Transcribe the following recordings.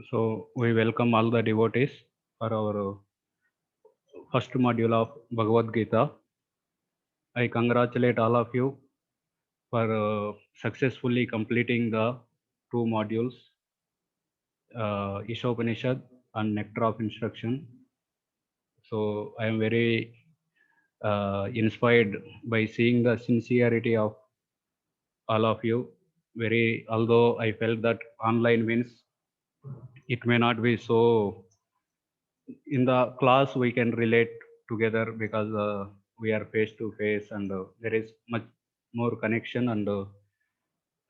So we welcome all the devotees for our first module of Bhagavad Gita. I congratulate all of you for successfully completing the two modules, Ishopanishad and Nectar of Instruction. So I am very inspired by seeing the sincerity of all of you. Although I felt that online means it may not be so in the class we can relate together because we are face to face and there is much more connection and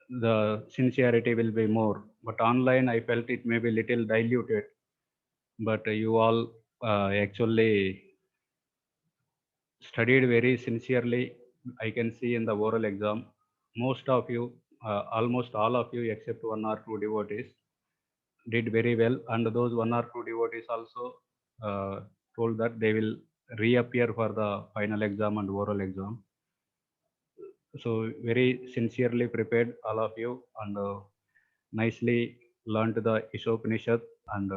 the sincerity will be more, but online I felt it may be little diluted, but you all actually studied very sincerely. I can see in the oral exam most of you, almost all of you except one or two devotees did very well, and those one or two devotees also told that they will reappear for the final exam and oral exam. So very sincerely prepared all of you, and nicely learned the Ishopanishad and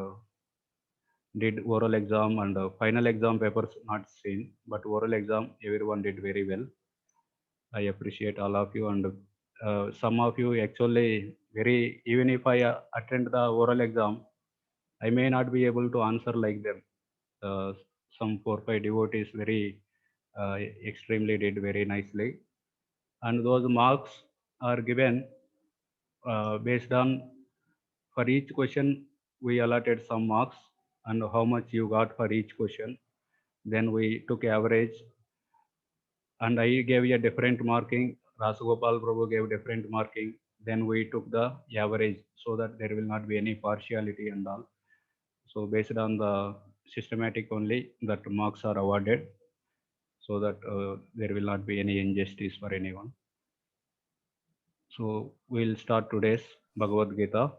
did oral exam and final exam papers not seen, but oral exam everyone did very well. I appreciate all of you, and some of you actually very, even if I attend the oral exam I may not be able to answer like them. Uh, some 4 5 devotees very uh, extremely did very nicely, and those marks are given based on, for each question we allotted some marks and how much you got for each question. Then we took average, and I gave a different marking. Rasagopal Prabhu gave different marking. Then we took the average so that there will not be any partiality and all. So based on the systematic only that marks are awarded, so that there will not be any injustice for anyone. So we'll start today's Bhagavad Gita.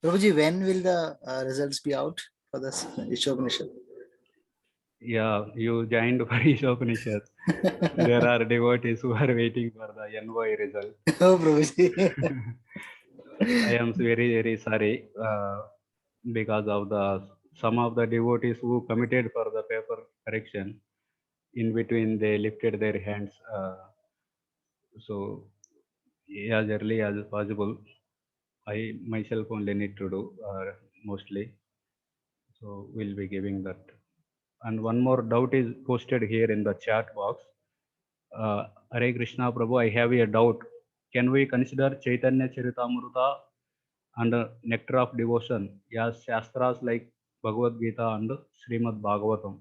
Prabhuji, when will the results be out for this Ishopanishad? Yeah, you joined for Ishopanishad. There are devotees who are waiting for the NY result. Oh, Prabhuji. I am very very sorry because of the some of the devotees who committed for the paper correction. In between, they lifted their hands. So as early as possible, I myself only need to do mostly. So we'll be giving that. And one more doubt is posted here in the chat box. Hare Krishna Prabhu, I have a doubt. Can we consider Chaitanya Charitamrita and Nectar of Devotion as Shastras like Bhagavad Gita and Srimad Bhagavatam?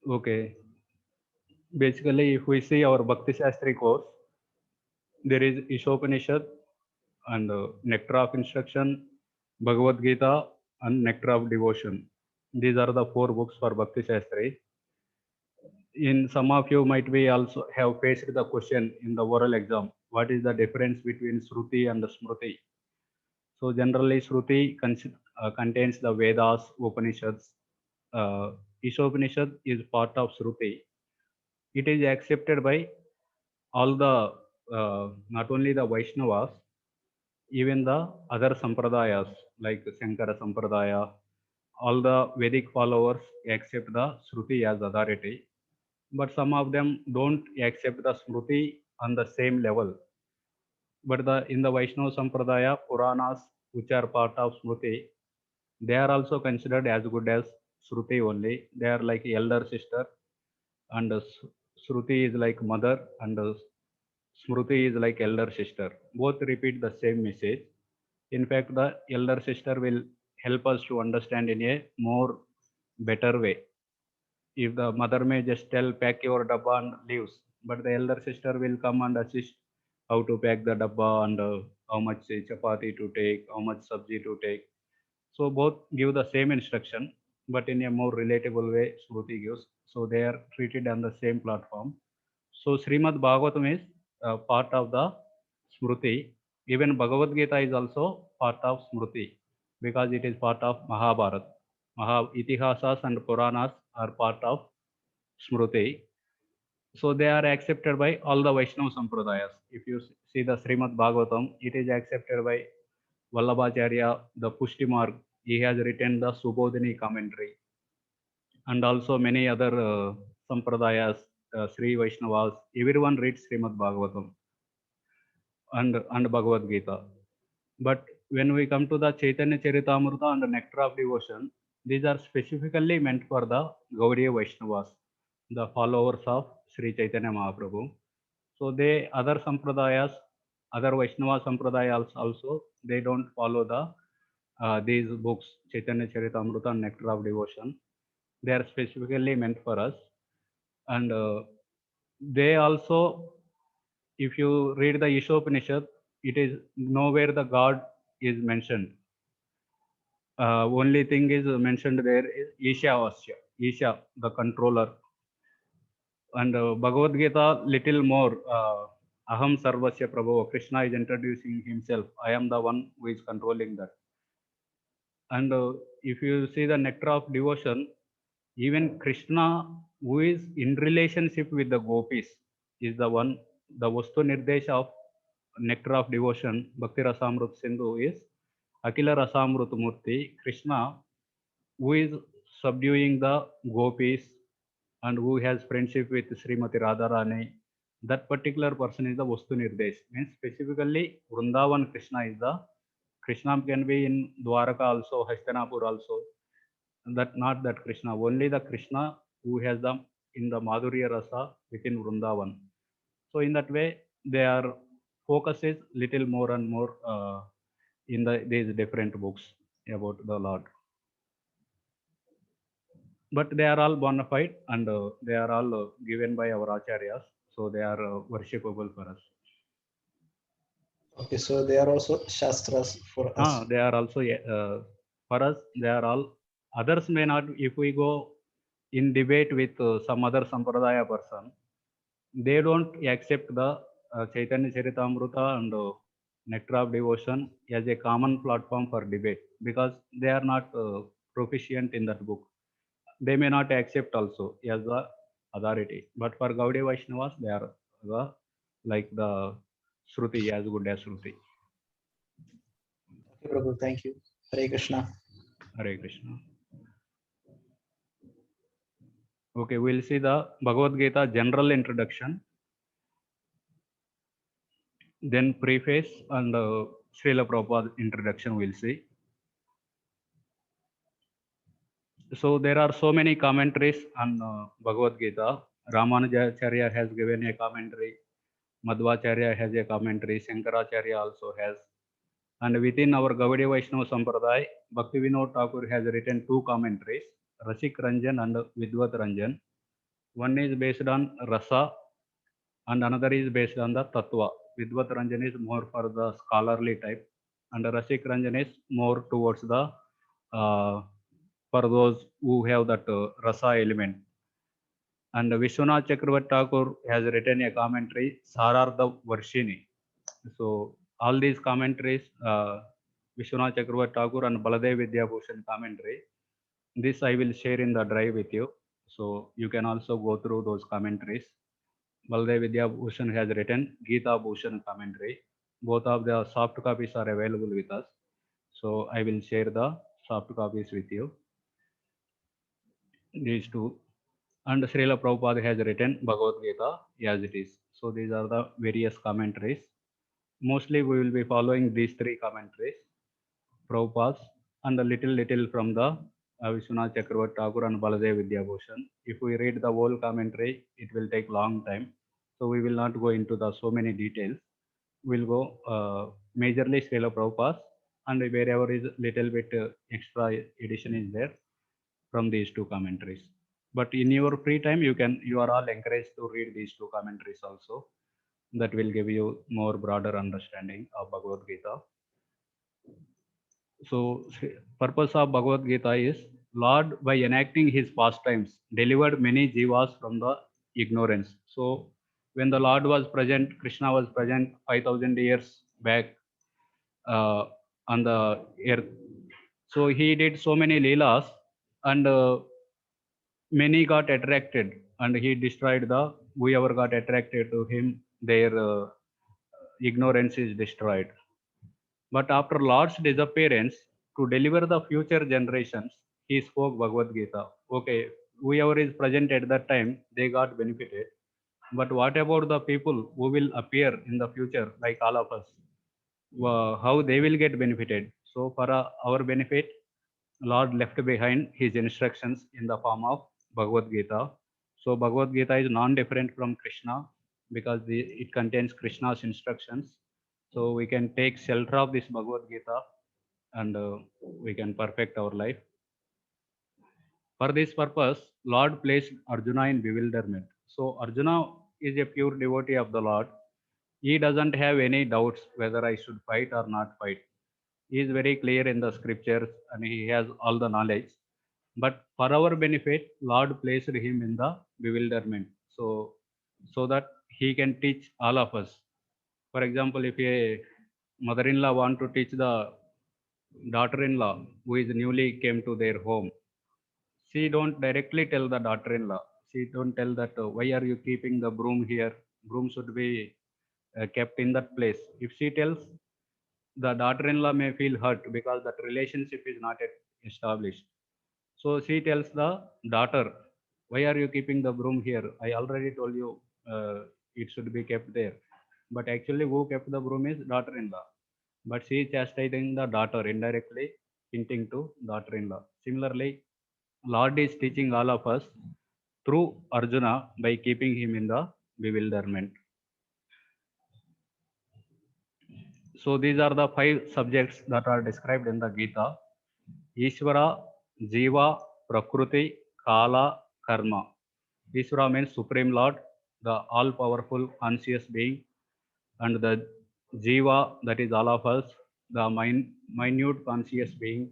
Okay. Basically, if we see our Bhakti Shastri course, there is Ishopanishad and Nectar of Instruction, Bhagavad Gita, and Nectar of Devotion. These are the 4 books for Bhakti Shastri. In some of you might be also have faced the question in the oral exam, what is the difference between Shruti and Smruti? So generally Shruti contains the Vedas, Upanishads. Ishopanishad is part of Shruti. It is accepted by all the, not only the Vaishnavas, even the other sampradayas like Shankara Sampradaya, all the Vedic followers accept the Shruti as authority, but some of them don't accept the Smruti on the same level. But in the Vaishnava Sampradaya, Puranas, which are part of Smruti, they are also considered as good as Shruti only. They are like elder sister, and Shruti is like mother, and Smruti is like elder sister. Both repeat the same message. In fact, the elder sister will help us to understand in a more better way. If the mother may just tell pack your dabba and leaves, but the elder sister will come and assist how to pack the dabba and how much chapati to take, how much sabji to take. So both give the same instruction, but in a more relatable way Shruti gives. So they are treated on the same platform. So Srimad Bhagavatam is part of the Smruti. Even Bhagavad Gita is also part of Smruti because it is part of Mahabharata. Itihasas and Puranas are part of Smruti. So they are accepted by all the Vaishnava Sampradayas. If you see the Srimad Bhagavatam, it is accepted by Vallabhacharya, the Pushtimarg, he has written the Subodhini commentary, and also many other sampradayas, Sri Vaishnavas, everyone reads Srimad Bhagavatam and Bhagavad Gita. But when we come to the Chaitanya Charitamrita and the Nectar of Devotion, these are specifically meant for the Gaudiya Vaishnavas, the followers of Sri Chaitanya Mahaprabhu. So they, other sampradayas, other Vaishnava sampradayas also, they don't follow these books, Chaitanya Charitamrita and Nectar of Devotion. They are specifically meant for us. And they also, if you read the Ishopanishad, it is nowhere the God is mentioned. Only thing is mentioned there is Ishavasya, Isha, the controller. And Bhagavad Gita, little more, Aham Sarvasya Prabhu, Krishna is introducing himself. I am the one who is controlling that. And if you see the Nectar of Devotion, even Krishna, who is in relationship with the gopis, is the one, the Vastu Nirdesh of Nectar of Devotion, Bhakti Rasamrut Sindhu is Akila Rasamrut Murti, Krishna, who is subduing the gopis and who has friendship with Srimati Radharani. That particular person is the Vastu Nirdesh. Means specifically Vrindavan Krishna is the Krishna can be in Dwaraka also, Hastinapur also. That not that Krishna, only the Krishna who has the in the Madhurya Rasa within Vrindavan. So in that way, their focus is little more and more in these different books about the Lord. But they are all bona fide and they are all given by our acharyas, so they are worshipable for us. Okay, so they are also shastras for us. They are also for us. They are all. Others may not. If we go in debate with some other sampradaya person, they don't accept the Chaitanya Charitamrita and Nectar of Devotion as a common platform for debate because they are not proficient in that book. They may not accept also as the authority. But for Gaudiya Vaishnavas, they are like the Shruti, as good as Shruti. Okay, Prabhu, thank you. Hare Krishna. Hare Krishna. Okay, we'll see the Bhagavad Gita general introduction, then preface and Srila Prabhupada introduction we'll see. So there are so many commentaries on Bhagavad Gita. Ramanujacharya has given a commentary, Madhvacharya has a commentary, Shankaracharya also has. And within our Gaudiya Vaishnava Sampradaya, Bhaktivinoda Thakur has written two commentaries, Rasik Ranjan and Vidvat Ranjan. One is based on Rasa and another is based on the Tattva. Vidvat Ranjan is more for the scholarly type and Rasik Ranjan is more towards the for those who have that Rasa element. And Vishwanath Chakravarti Thakur has written a commentary, Sarartha Varshini. So all these commentaries, Vishwanath Chakravarti Thakur and Baladev Vidyabhushan commentary, this I will share in the drive with you. So you can also go through those commentaries. Baladev Vidyabhushan has written Gita Bhushan commentary. Both of the soft copies are available with us. So I will share the soft copies with you. These two. And Srila Prabhupada has written Bhagavad Gita as it is. So these are the various commentaries. Mostly we will be following these three commentaries, Prabhupada's and a little from the Vishwanath Chakravarti Thakur and Baladev Vidyabhushan. If we read the whole commentary, it will take long time. So we will not go into the so many details. We'll go majorly Srila Prabhupada's and wherever is little bit extra edition is there from these two commentaries. But in your free time, you are all encouraged to read these two commentaries also. That will give you more broader understanding of Bhagavad Gita. So purpose of Bhagavad Gita is Lord by enacting his pastimes delivered many jivas from the ignorance. So when the Lord was present, Krishna was present 5,000 years back on the earth. So he did so many leelas and many got attracted and he destroyed whoever got attracted to him, their ignorance is destroyed. But after Lord's disappearance, to deliver the future generations, he spoke Bhagavad Gita. Okay, whoever is present at that time, they got benefited. But what about the people who will appear in the future, like all of us? How they will get benefited? So, for our benefit, Lord left behind his instructions in the form of Bhagavad Gita. So, Bhagavad Gita is non-different from Krishna because it contains Krishna's instructions. So, we can take shelter of this Bhagavad Gita and we can perfect our life. For this purpose, Lord placed Arjuna in bewilderment. So, Arjuna is a pure devotee of the Lord. He doesn't have any doubts whether I should fight or not fight. He is very clear in the scriptures and he has all the knowledge. But for our benefit, Lord placed him in the bewilderment. So that he can teach all of us. For example, if a mother-in-law want to teach the daughter-in-law who is newly came to their home, she don't directly tell the daughter-in-law. She don't tell that why are you keeping the broom here? Broom should be kept in that place. If she tells, the daughter-in-law may feel hurt because that relationship is not yet established. So she tells the daughter, why are you keeping the broom here? I already told you it should be kept there. But actually who kept the broom is daughter-in-law. But she is chastising the daughter indirectly, hinting to daughter-in-law. Similarly, Lord is teaching all of us through Arjuna by keeping him in the bewilderment. So these are the 5 subjects that are described in the Gita. Ishvara, Jiva, Prakriti, Kala, Karma. Ishvara means Supreme Lord, the all-powerful conscious being, and the Jiva, that is all of us, the minute conscious being,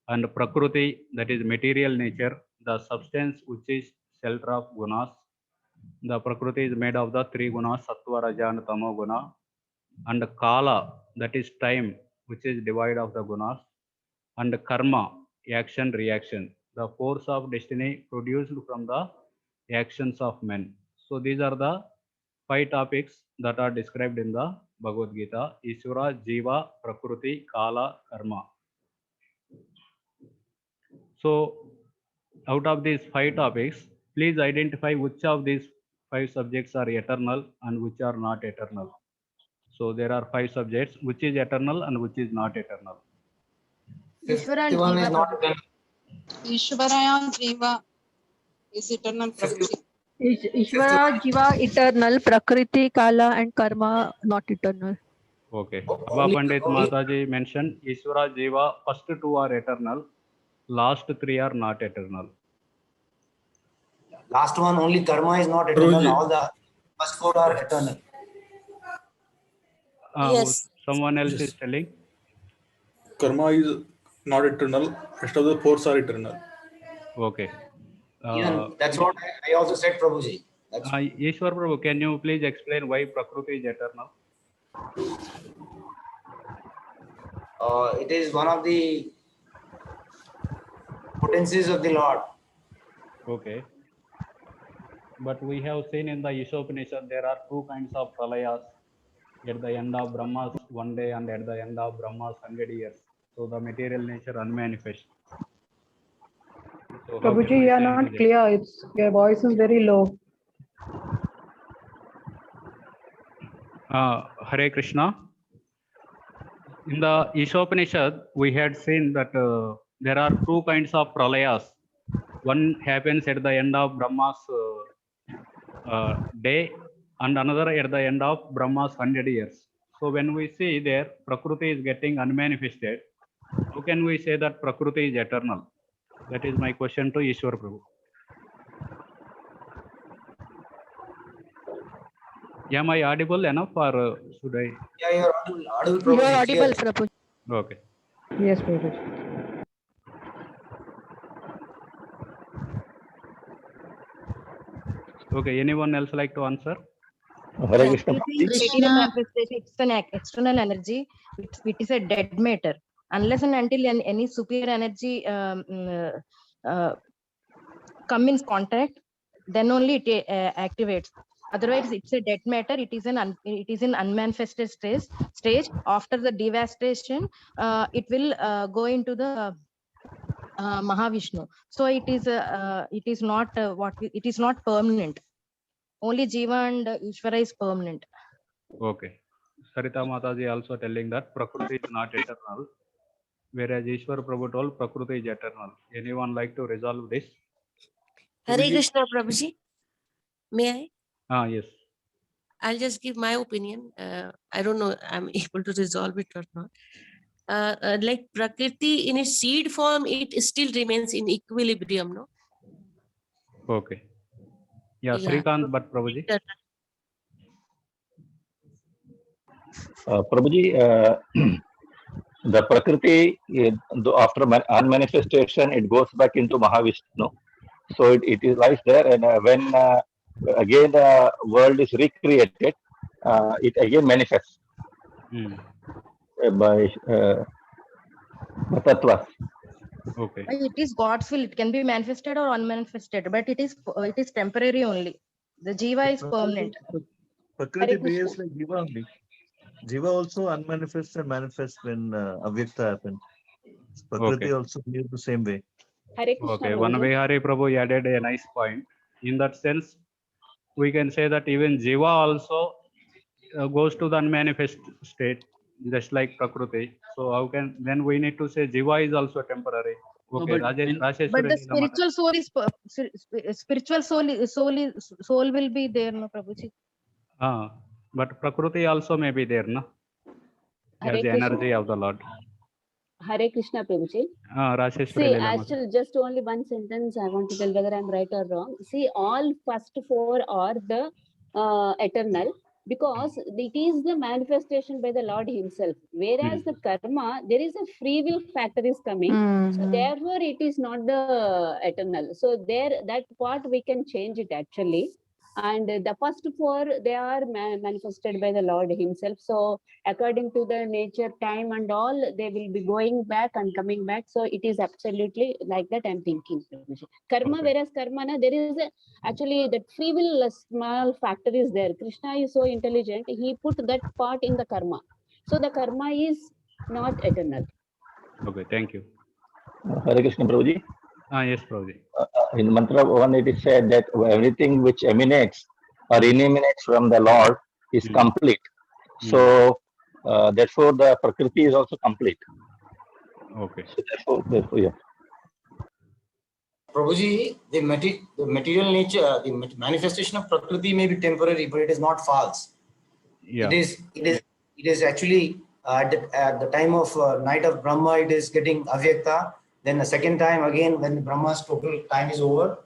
and Prakriti, that is material nature, the substance which is shelter of gunas. The Prakriti is made of the 3 gunas, Sattva, Raja, and Tamo guna. And Kala, that is time, which is divide of the gunas. And Karma, action, reaction, the force of destiny produced from the actions of men. So these are the 5 topics that are described in the Bhagavad Gita: Ishvara, Jiva, Prakriti, Kala, Karma. So out of these 5 topics, please identify which of these 5 subjects are eternal and which are not eternal. So there are 5 subjects, which is eternal and which is not eternal. Ishvara and 51 is Jiva. not eternal. Ishvara and Jiva is eternal. Prabhuji. Ishvara, Jiva, eternal. Prakriti, Kala, and Karma, not eternal. Okay. Abha Only- Pandit only- Mataji mentioned Ishvara, Jiva, first 2 are eternal, last 3 are not eternal. Last one, only karma is not eternal. Prabhuji. All the first 4 are eternal. Yes. Someone else Yes. is telling. Karma is not eternal. Rest of the 4 are eternal. Okay. Even that's what I also said, Prabhuji. That's Ishwar Prabhu, can you please explain why Prakriti is eternal? it is one of the potencies of the Lord. Okay. But we have seen in the Ishopanishad there are 2 kinds of pralayas at the end of Brahma's 1 day and at the end of Brahma's 100 years. So the material nature unmanifest. So how can Prabhuji, we you are say not it is clear. Your voice is very low. Hare Krishna. In the Ishopanishad, we had seen that there are 2 kinds of pralayas. One happens at the end of Brahma's day and another at the end of Brahma's 100 years. So when we see there, Prakriti is getting unmanifested, how can we say that Prakriti is eternal? That is my question to Ishwar Prabhu. Am I audible enough or should I? Yeah, you are audible, You Prabhuji. are audible, Clear. Prabhuji. Okay. Yes, Prabhuji. Okay. Anyone else like to answer? Hare Krishna. Material manifestation, it's an external energy, which is a dead matter. Unless and until any superior energy come in contact, then only it activates. Otherwise, it's a dead matter. It is in unmanifested stage. After the devastation, it will go into the Mahavishnu. So it is not it is not permanent. Only Jiva and Ishvara is permanent. Okay. Sarita Mataji also telling that Prakriti is not eternal, whereas Ishwar Prabhu told Prakriti is eternal. Anyone like to resolve this? Hare Krishna, Prabhuji. May I? Yes. I'll just give my opinion. I don't know I'm able to resolve it or not. Like Prakriti in its seed form, it still remains in equilibrium, no? Okay. Yeah, Yeah. Srikant Bhatt Prabhuji. Prabhuji, the Prakriti, after unmanifestation, it goes back into Mahavishnu. So it is lies there, and when again the world is recreated, it again manifests by tattvas. Okay. It is God's will. It can be manifested or unmanifested, but it is temporary only. The Jiva is permanent. Prakriti Hare Krishna. behaves like Jiva only. Jiva also unmanifests and manifests when Avyakta happens. Prakriti Okay. also behaves the same way. Hare Krishna. Okay, Vanavihari Prabhu added a nice point. In that sense, we can say that even Jiva also goes to the unmanifest state, just like Prakriti. So how can then we need to say Jiva is also temporary? Okay, but Rajeshwari But the Neelamata. spiritual soul is spiritual soul will be there, no Prabhuji. But Prakriti also may be there, no? As Hare the Krishna. energy of the Lord. Hare Krishna, Prabhuji. Rajeshwari See, Neelamata. actually, just only one sentence I want to tell whether I'm right or wrong. See, all first four are the eternal, because it is the manifestation by the Lord Himself. Whereas the karma, there is a free will factor is coming. So therefore, it is not the eternal. So there, that part we can change it actually. And the first four, they are manifested by the Lord Himself. So according to the nature, time and all, they will be going back and coming back. So it is absolutely like that I'm thinking. Karma, Okay. whereas karma, there is actually that free will small factor is there. Krishna is so intelligent, he put that part in the karma. So the karma is not eternal. Okay, thank you. Hare Krishna, Prabhuji. Yes, Prabhuji. In Mantra 1, it is said that everything which emanates or emanates from the Lord is complete. So therefore, the Prakriti is also complete. Okay. So therefore, yeah. Prabhuji, the material nature, the manifestation of Prakriti may be temporary, but it is not false. Yeah. It is actually at the time of night of Brahma, it is getting Avyakta. Then the second time again, when Brahma's total time is over,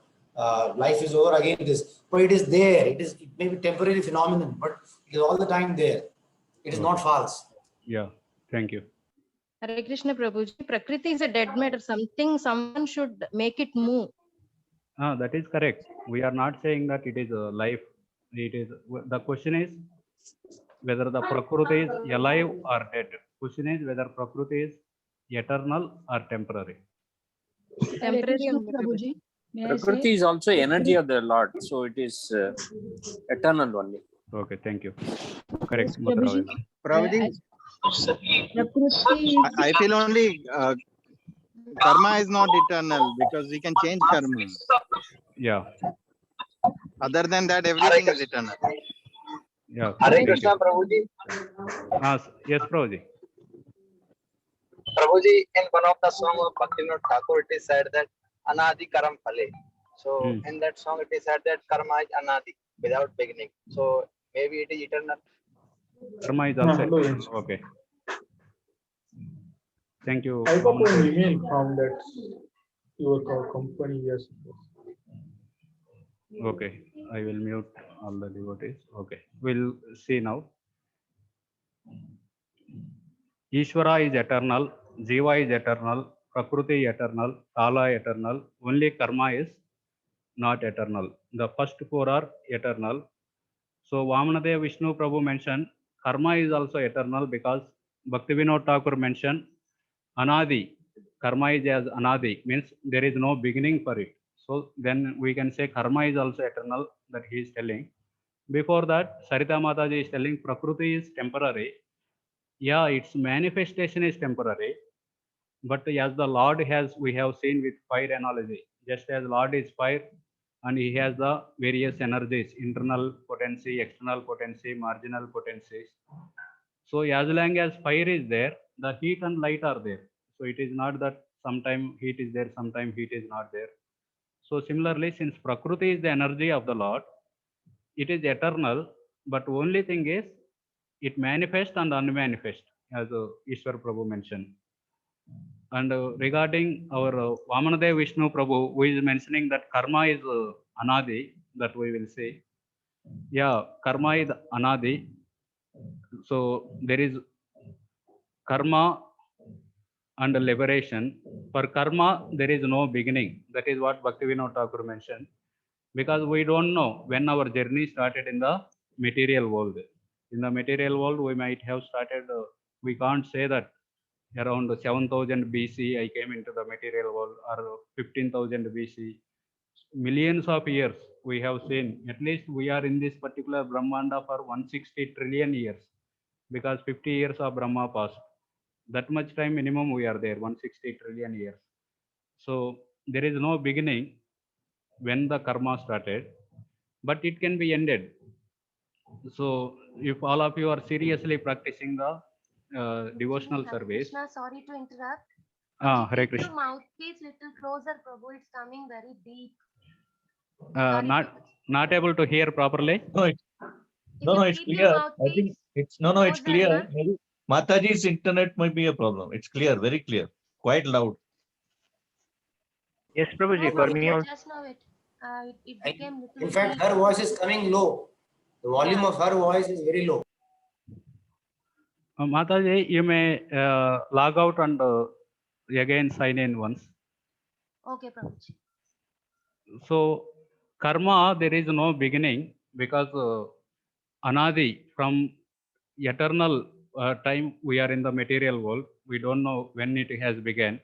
life is over, again it is. But it is there. It may be temporary phenomenon, but it is all the time there. It is not false. Yeah. Thank you. Hare Krishna, Prabhuji. Prakriti is a dead matter. Someone should make it move. That is correct. We are not saying that it is a life. It is the question is whether the Prakriti is alive or dead. Question is whether Prakriti is eternal or temporary. Temporary only, Prabhuji. May I Prakriti say? is also energy of the Lord, so it is eternal only. Okay, thank you. Correct. Yes, Prabhuji. Prabhuji, Prakriti I feel only karma is not eternal because we can change karma. Yeah. Other than that, everything is eternal. Yeah. Hare Krishna, Prabhuji. Yes, Prabhuji. Prabhuji, in one of the song of Bhaktivinoda Thakur, it is said that Anadi Karam Phale. So in that song, it is said that karma is Anadi, without beginning. So maybe it is eternal. Karma is also eternal. Okay. Thank you. I got an email from that your company. Yes. Okay, I will mute all the devotees. Okay, we'll see now. Ishvara is eternal, Jiva is eternal, Prakriti is eternal, Kala is eternal, only Karma is not eternal. The first four are eternal. So Vamanadev Vishnu Prabhu mentioned Karma is also eternal because Bhaktivinoda Thakur mentioned Anadi. Karma is as Anadi, means there is no beginning for it. So then we can say karma is also eternal, that he is telling. Before that, Sarita Mataji is telling Prakriti is temporary. Yeah, its manifestation is temporary. But as the Lord has, we have seen with fire analogy, just as Lord is fire and he has the various energies, internal potency, external potency, marginal potencies. So as long as fire is there, the heat and light are there. So it is not that sometime heat is there, sometime heat is not there. So similarly, since Prakriti is the energy of the Lord, it is eternal, but only thing is it manifest and unmanifest, as Ishwar Prabhu mentioned. And regarding our Vamanadev Vishnu Prabhu, who is mentioning that karma is anadi, that we will say. Yeah, karma is anadi. So there is karma and liberation. For karma, there is no beginning. That is what Bhaktivinoda Thakur mentioned. Because we don't know when our journey started in the material world. In the material world, we might have started, we can't say that around 7000 BC I came into the material world, or 15,000 BC. Millions of years we have seen. At least we are in this particular Brahmanda for 160 trillion years, because 50 years of Brahma passed. That much time minimum we are there, 160 trillion years. So there is no beginning when the karma started, but it can be ended. So if all of you are seriously practicing the devotional service, Krishna, sorry to interrupt. Hare Keep Krishna. your mouthpiece little closer, Prabhu. It's coming very deep. Not able to hear properly. No, it's Keep your clear. I mouthpiece think it's it's closer, clear. na? Maybe Mataji's internet might be a problem. It's clear, very clear, quite loud. Yes, Prabhuji, No, for me also. just now it became little. In fact, her voice is coming low. The volume of her voice is very low. Mataji, you may log out and again sign in once. Okay, Prabhuji. So karma, there is no beginning, because anadi, from eternal time we are in the material world. We don't know when it has begun.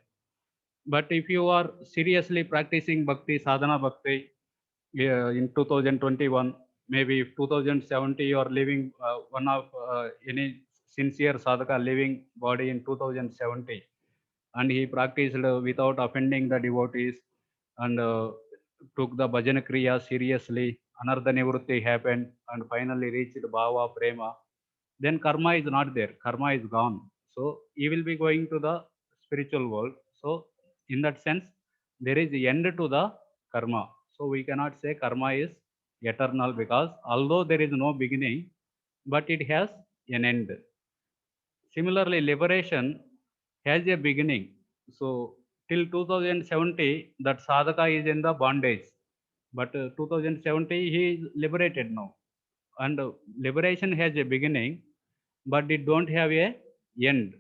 But if you are seriously practicing bhakti, sadhana bhakti, in 2021, maybe if 2070 you are living one of any sincere sadhaka living body in 2070, and he practiced without offending the devotees, and took the bhajana kriya seriously, anartha nivrutti happened, and finally reached bhava prema, then karma is not there, karma is gone. So he will be going to the spiritual world. So in that sense, there is end to the karma. So we cannot say karma is eternal, because although there is no beginning, but it has an end. Similarly, liberation has a beginning. So till 2070, that sadhaka is in the bondage. But 2070, he is liberated now. And liberation has a beginning, but it don't have a end.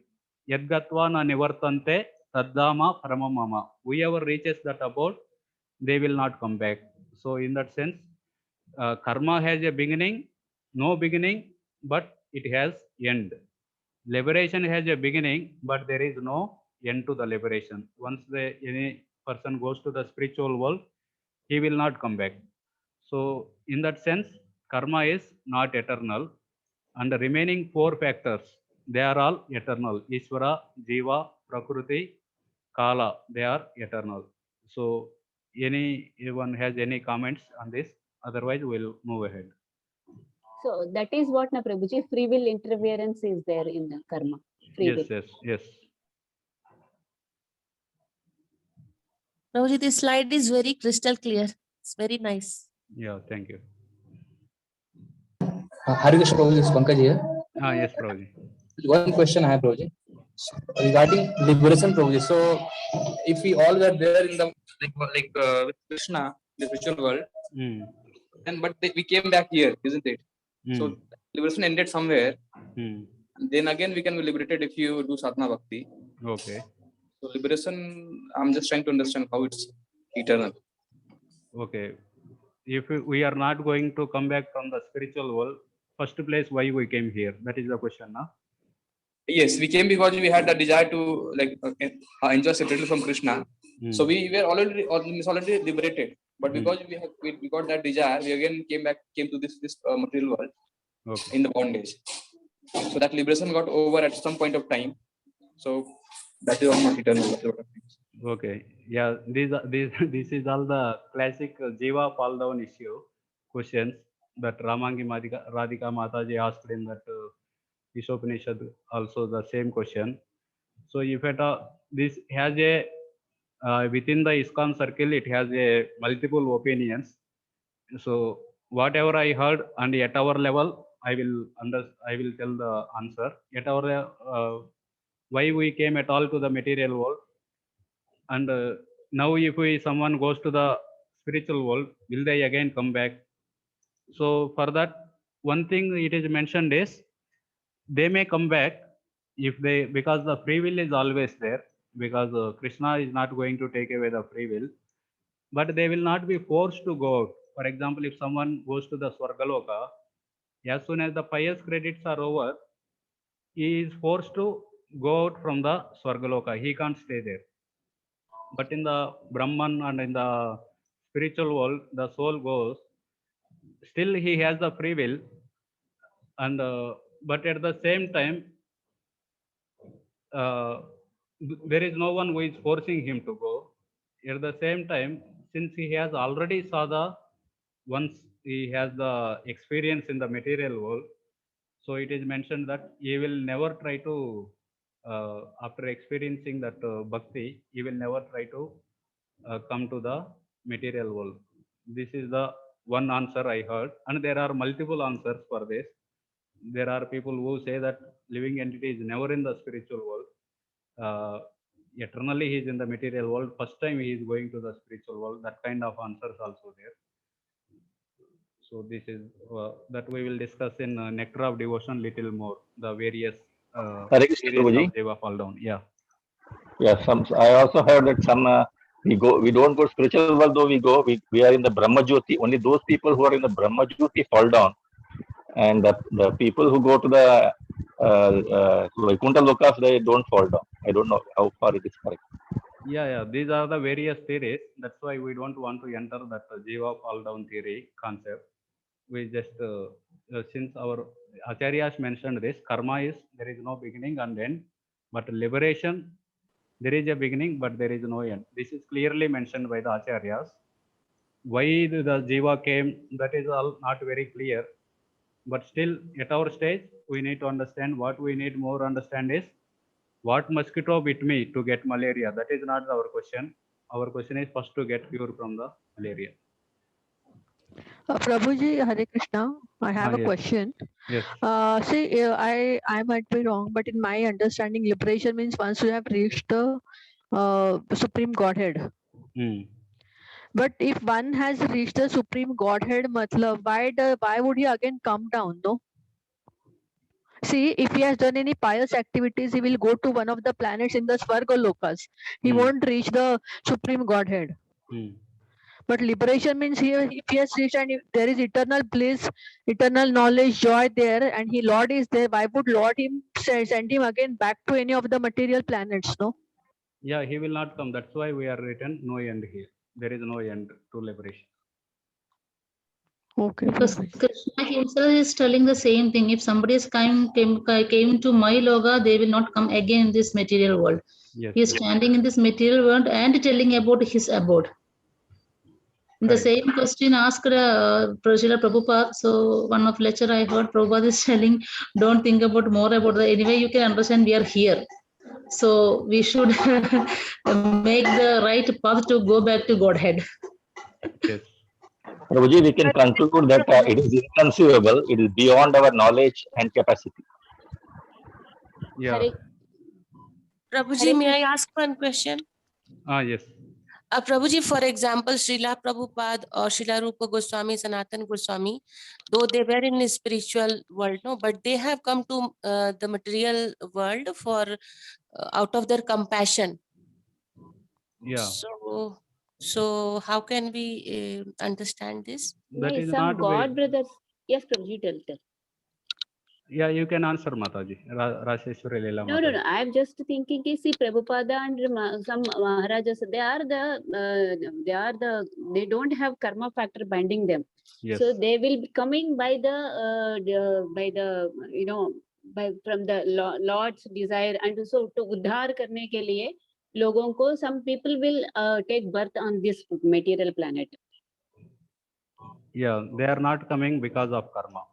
Yadgatva na nivartante taddama paramamama. Whoever reaches that abode, they will not come back. So in that sense, karma has a beginning, no beginning, but it has end. Liberation has a beginning, but there is no end to the liberation. Once any person goes to the spiritual world, he will not come back. So in that sense, karma is not eternal, and the remaining four factors, they are all eternal. Ishvara, Jiva, Prakriti, Kala, they are eternal. So anyone has any comments on this? Otherwise, we'll move ahead. So that is what na Prabhuji, free will interference is there in the karma. Free will. Yes. Prabhuji, this slide is very crystal clear. It's very nice. Yeah, thank you. Hare Krishna, Prabhuji, this is Pankaj here. Yes, Prabhuji. One question I have, Prabhuji, regarding liberation, Prabhuji. So, if we all were there in the with Krishna, the spiritual world, and we came back here, isn't it? So liberation ended somewhere. Then again we can be liberated if you do sadhana bhakti. Okay. So liberation, I'm just trying to understand how it's eternal. Okay. If we are not going to come back from the spiritual world, first place why we came here? That is the question, now. Yes, we came because we had a desire to enjoy separately from Krishna. So we were already liberated. But because we got that desire, we again came to this material world in the bondage. So that liberation got over at some point of time. So that is almost eternal. Okay. Yeah. This is all the classic Jiva fall down issue questions that Ramangi Radhika Mataji asked in that Ishopanishad. Also the same question. So if this has a within the ISKCON circle, it has a multiple opinions. So whatever I heard, and at our level, I will tell the answer. At our why we came at all to the material world, and now if someone goes to the spiritual world, will they again come back? So for that, one thing it is mentioned is they may come back if they, because the free will is always there, because Krishna is not going to take away the free will, but they will not be forced to go out. For example, if someone goes to the Swargaloka, as soon as the pious credits are over, he is forced to go out from the Swargaloka. He can't stay there. But in the Brahman and in the spiritual world, the soul goes. Still, he has the free will, and but at the same time, there is no one who is forcing him to go. At the same time, since he has already once he has the experience in the material world, so it is mentioned that he will never try to, after experiencing that bhakti, he will never try to come to the material world. This is the one answer I heard, and there are multiple answers for this. There are people who say that living entity is never in the spiritual world. Eternally he is in the material world. First time he is going to the spiritual world. That kind of answers also there. So this is that we will discuss in Nectar of Devotion little more, the various series of Jiva fall down. Yeah. Yeah. I also heard that we don't go spiritual world, though we are in the Brahma Jyoti. Only those people who are in the Brahma Jyoti fall down, and the people who go to the Vaikuntha Lokas, they don't fall down. I don't know how far it is correct. Yeah. These are the various theories. That's why we don't want to enter that Jiva fall down theory concept. We just since our acharyas mentioned this, karma is there is no beginning and end, but liberation there is a beginning but there is no end. This is clearly mentioned by the acharyas. Why the jiva came, that is all not very clear, but still at our stage we need to understand. What we need more understand is what mosquito bit me to get malaria. That is not our question. Our question is first to get cure from the malaria. Prabhuji, Hare Krishna. I have a Yes. question. Yes. See, I might be wrong, but in my understanding, liberation means once you have reached the Supreme Godhead. But if one has reached the Supreme Godhead, matlab, why would he again come down? No. See, if he has done any pious activities, he will go to one of the planets in the Svarga Lokas. He won't reach the Supreme Godhead. But liberation means if he has reached and if there is eternal bliss, eternal knowledge, joy there, and Lord is there, why would Lord send him again back to any of the material planets? No. Yeah, he will not come. That's why we are written no end here. There is no end to liberation. Okay. Because Krishna himself is telling the same thing. If somebody came to my loga, they will not come again in this material world. Yes. He is standing in this material world and telling about his abode. The same question asked Srila Prabhupada. So one of lecture I heard Prabhupada is telling, don't think about more about that. Anyway, you can understand we are here. So we should make the right path to go back to Godhead. Yes. Prabhuji, we can conclude that it is inconceivable. It is beyond our knowledge and capacity. Yeah. Prabhuji, may I ask one question? Yes. Prabhuji, for example, Srila Prabhupada or Srila Rupa Goswami, Sanatana Goswami, though they were in the spiritual world, no, but they have come to the material world for out of their compassion. Yeah. So how can we understand this? Some God brothers. Yes, Prabhuji, tell. Yeah, you can answer, Mataji. Rasheshwari Leela No, no, no. Mataji. I'm just thinking, see, Prabhupada and some Maharajas, they don't have karma factor binding them. Yes. So they will be coming by from the Lord's desire, and so to uddhar karne ke liye, logon ko, some people will take birth on this material planet. Yeah, they are not coming because of karma.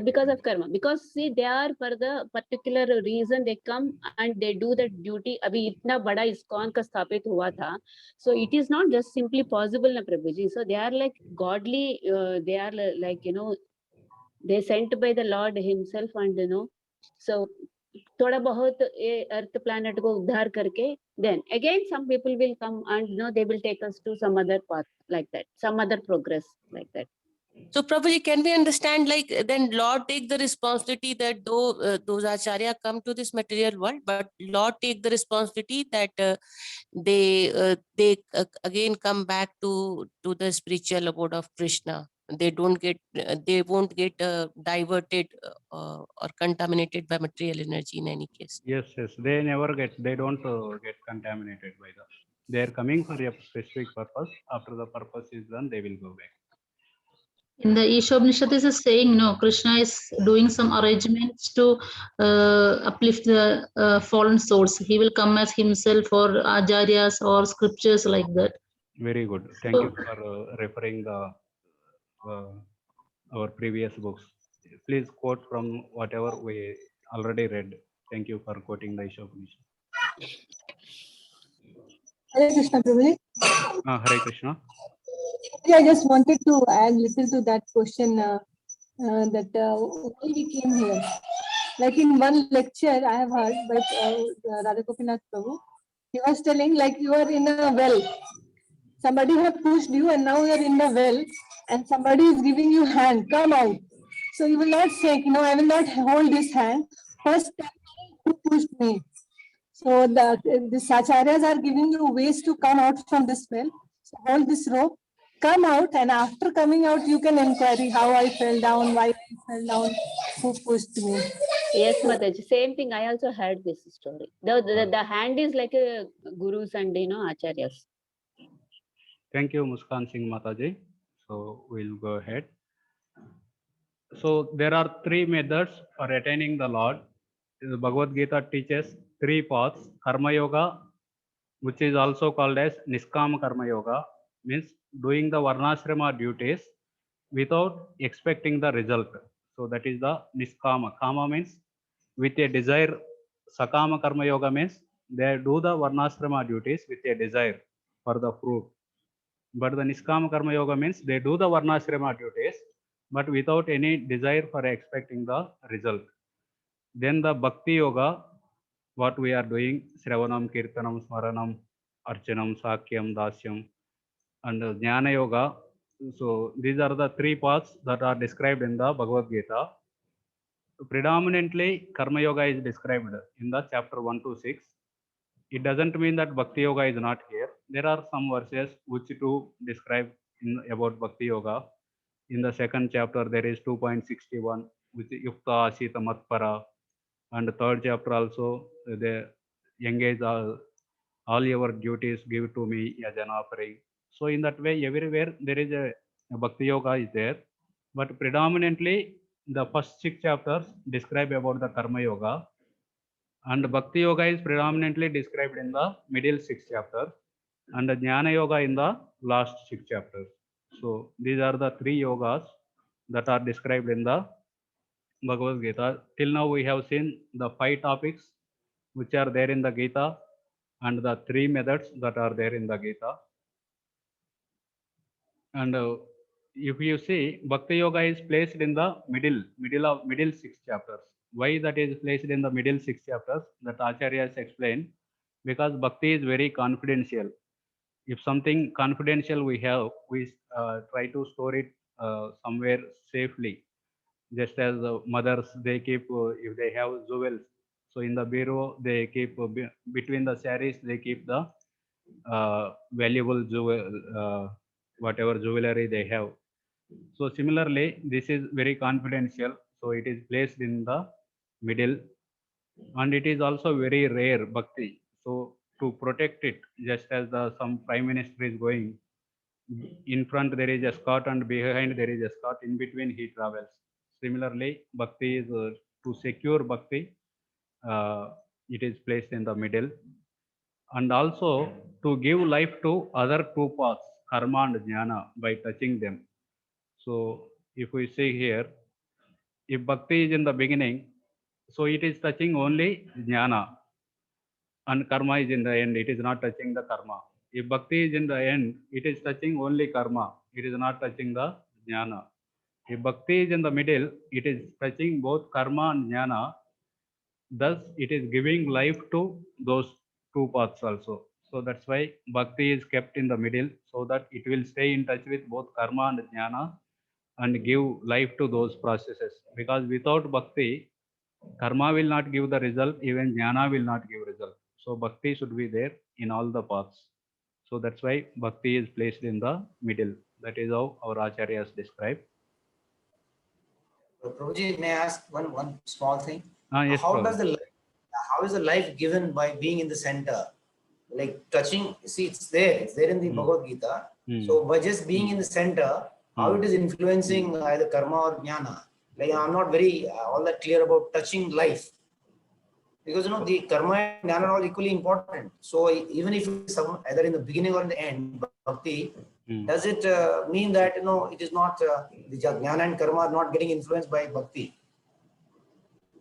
Because of karma, because see, they are for the particular reason they come and they do the duty. Abhi itna bada ISKCON ka sthapit hua tha, so it is not just simply possible, na Prabhuji. So they are like godly, they are like, they sent by the Lord himself, and so thoda bahut earth planet ko uddhar karke, then again some people will come and they will take us to some other path like that, some other progress like that. So Prabhuji, can we understand, like, then Lord take the responsibility that though those acharya come to this material world, but Lord take the responsibility that they again come back to the spiritual abode of Krishna. They don't get, they won't get diverted or contaminated by material energy in any case. Yes, yes. They never get, they don't get contaminated by that. They are coming for a specific purpose. After the purpose is done, they will go back. In the Ishopanishad, this is saying, no, Krishna is doing some arrangements to uplift the fallen souls. He will come as himself or acharyas or scriptures like that. Very good. Thank you for referring the our previous books. Please quote from whatever we already read. Thank you for quoting the Ishopanishad. Hare Krishna, Prabhuji. Hare Krishna. Yeah, I just wanted to add little to that question that why we came here. Like in one lecture I have heard by Radha Gopinath Prabhu, he was telling like you are in a well. Somebody have pushed you and now you are in the well and somebody is giving you hand, come out. So you will not say, I will not hold this hand. First, who pushed me? So the acharyas are giving you ways to come out from this well. So hold this rope, come out, and after coming out, you can inquire how I fell down, why I fell down, who pushed me. Yes, Mataji. Same thing. I also heard this story. The hand is like a gurus and acharyas. Thank you, Muskan Singh Mataji. So we'll go ahead. So there are three methods for attaining the Lord. The Bhagavad Gita teaches three paths: Karma Yoga, which is also called as Niskama Karma Yoga, means doing the Varnashrama duties without expecting the result. So that is the Niskama. Kama means with a desire. Sakama Karma Yoga means they do the Varnashrama duties with a desire for the fruit. But the Niskama Karma Yoga means they do the Varnashrama duties but without any desire for expecting the result. Then the Bhakti Yoga, what we are doing, Shravanam, Kirtanam, Smaranam, Archanam, Sakyam, Dasyam, and Jnana Yoga. So these are the three paths that are described in the Bhagavad Gita. Predominantly, Karma Yoga is described in the chapter 1 to 6. It doesn't mean that Bhakti Yoga is not here. There are some verses which to describe about Bhakti Yoga. In the second chapter, there is 2.61, which is Yukta Ashita Matpara. And the third chapter also, they engage all your duties, give to me as an offering. So in that way, everywhere there is a Bhakti Yoga is there. But predominantly, the first 6 chapters describe about the Karma Yoga. And Bhakti Yoga is predominantly described in the middle 6 chapters. And the Jnana Yoga in the last 6 chapters. So these are the 3 yogas that are described in the Bhagavad Gita. Till now we have seen the 5 topics which are there in the Gita and the 3 methods that are there in the Gita. And if you see, Bhakti Yoga is placed in the middle 6 chapters. Why that is placed in the middle 6 chapters? That Acharya has explained. Because Bhakti is very confidential. If something confidential we have, we try to store it somewhere safely. Just as mothers, they keep, if they have jewels, so in the bureau, they keep, between the sarees, they keep the valuable jewel, whatever jewelry they have. So similarly, this is very confidential. So it is placed in the middle, and it is also very rare bhakti. So to protect it, just as some prime minister is going, in front there is a escort and behind there is a escort, in between he travels. Similarly, bhakti is to secure bhakti, uh, it is placed in the middle, and also to give life to other two paths, karma and jnana, by touching them. So if we see here, if bhakti is in the beginning, so it is touching only jnana, and karma is in the end, it is not touching the karma. If bhakti is in the end, it is touching only karma, it is not touching the jnana. If bhakti is in the middle, it is touching both karma and jnana, thus it is giving life to those two paths also. So that's why bhakti is kept in the middle, so that it will stay in touch with both karma and jnana and give life to those processes. Because without bhakti, karma will not give the result, even jnana will not give result. So bhakti should be there in all the paths. So that's why bhakti is placed in the middle. That is how our acharyas describe. Prabhuji, may I ask one small thing? Yes, How Prabhu. does how is the life given by being in the center? Like touching, see, it's there in the Bhagavad Gita. So by just being in the center, how it is influencing either karma or jnana? Like I'm not very all that clear about touching life. Because the karma and jnana are all equally important. So even if it's either in the beginning or in the end, bhakti, does it mean that it is not the jnana and karma are not getting influenced by bhakti?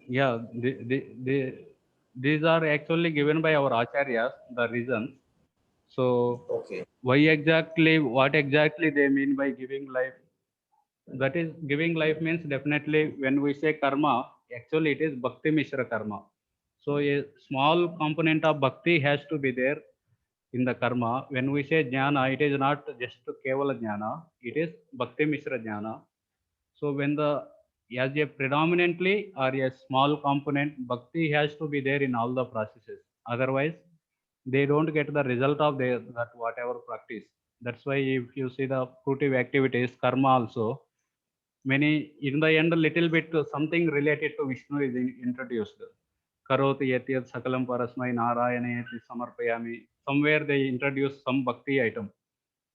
Yeah, these are actually given by our acharyas, the reasons. So what exactly they mean by giving life? That is, giving life means definitely when we say karma, actually it is bhakti mishra karma. So a small component of bhakti has to be there in the karma. When we say jnana, it is not just kevala jnana, it is bhakti mishra jnana. So when as a predominantly or a small component, bhakti has to be there in all the processes. Otherwise, they don't get the result of that whatever practice. That's why if you see the fruitive activities, karma also, many in the end a little bit something related to Vishnu is introduced. Karoti yatyat sakalam parasmai narayana samarpayami. Somewhere they introduce some bhakti item,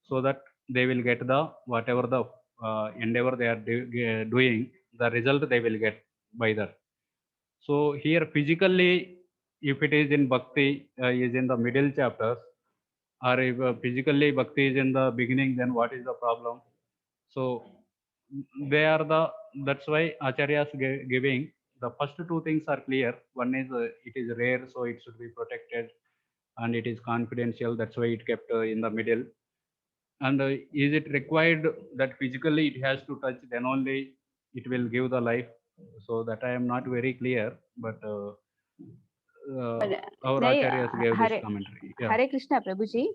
so that they will get the whatever the endeavor they are doing, the result they will get by that. So here physically, if it is in bhakti, is in the middle chapters, or if physically bhakti is in the beginning, then what is the problem? So they are that's why acharyas giving the first two things are clear. One is it is rare, so it should be protected, and it is confidential. That's why it kept in the middle. And is it required that physically it has to touch, then only it will give the life? So that I am not very clear, but our acharyas gave this commentary. Yeah. Hare Krishna, Prabhuji.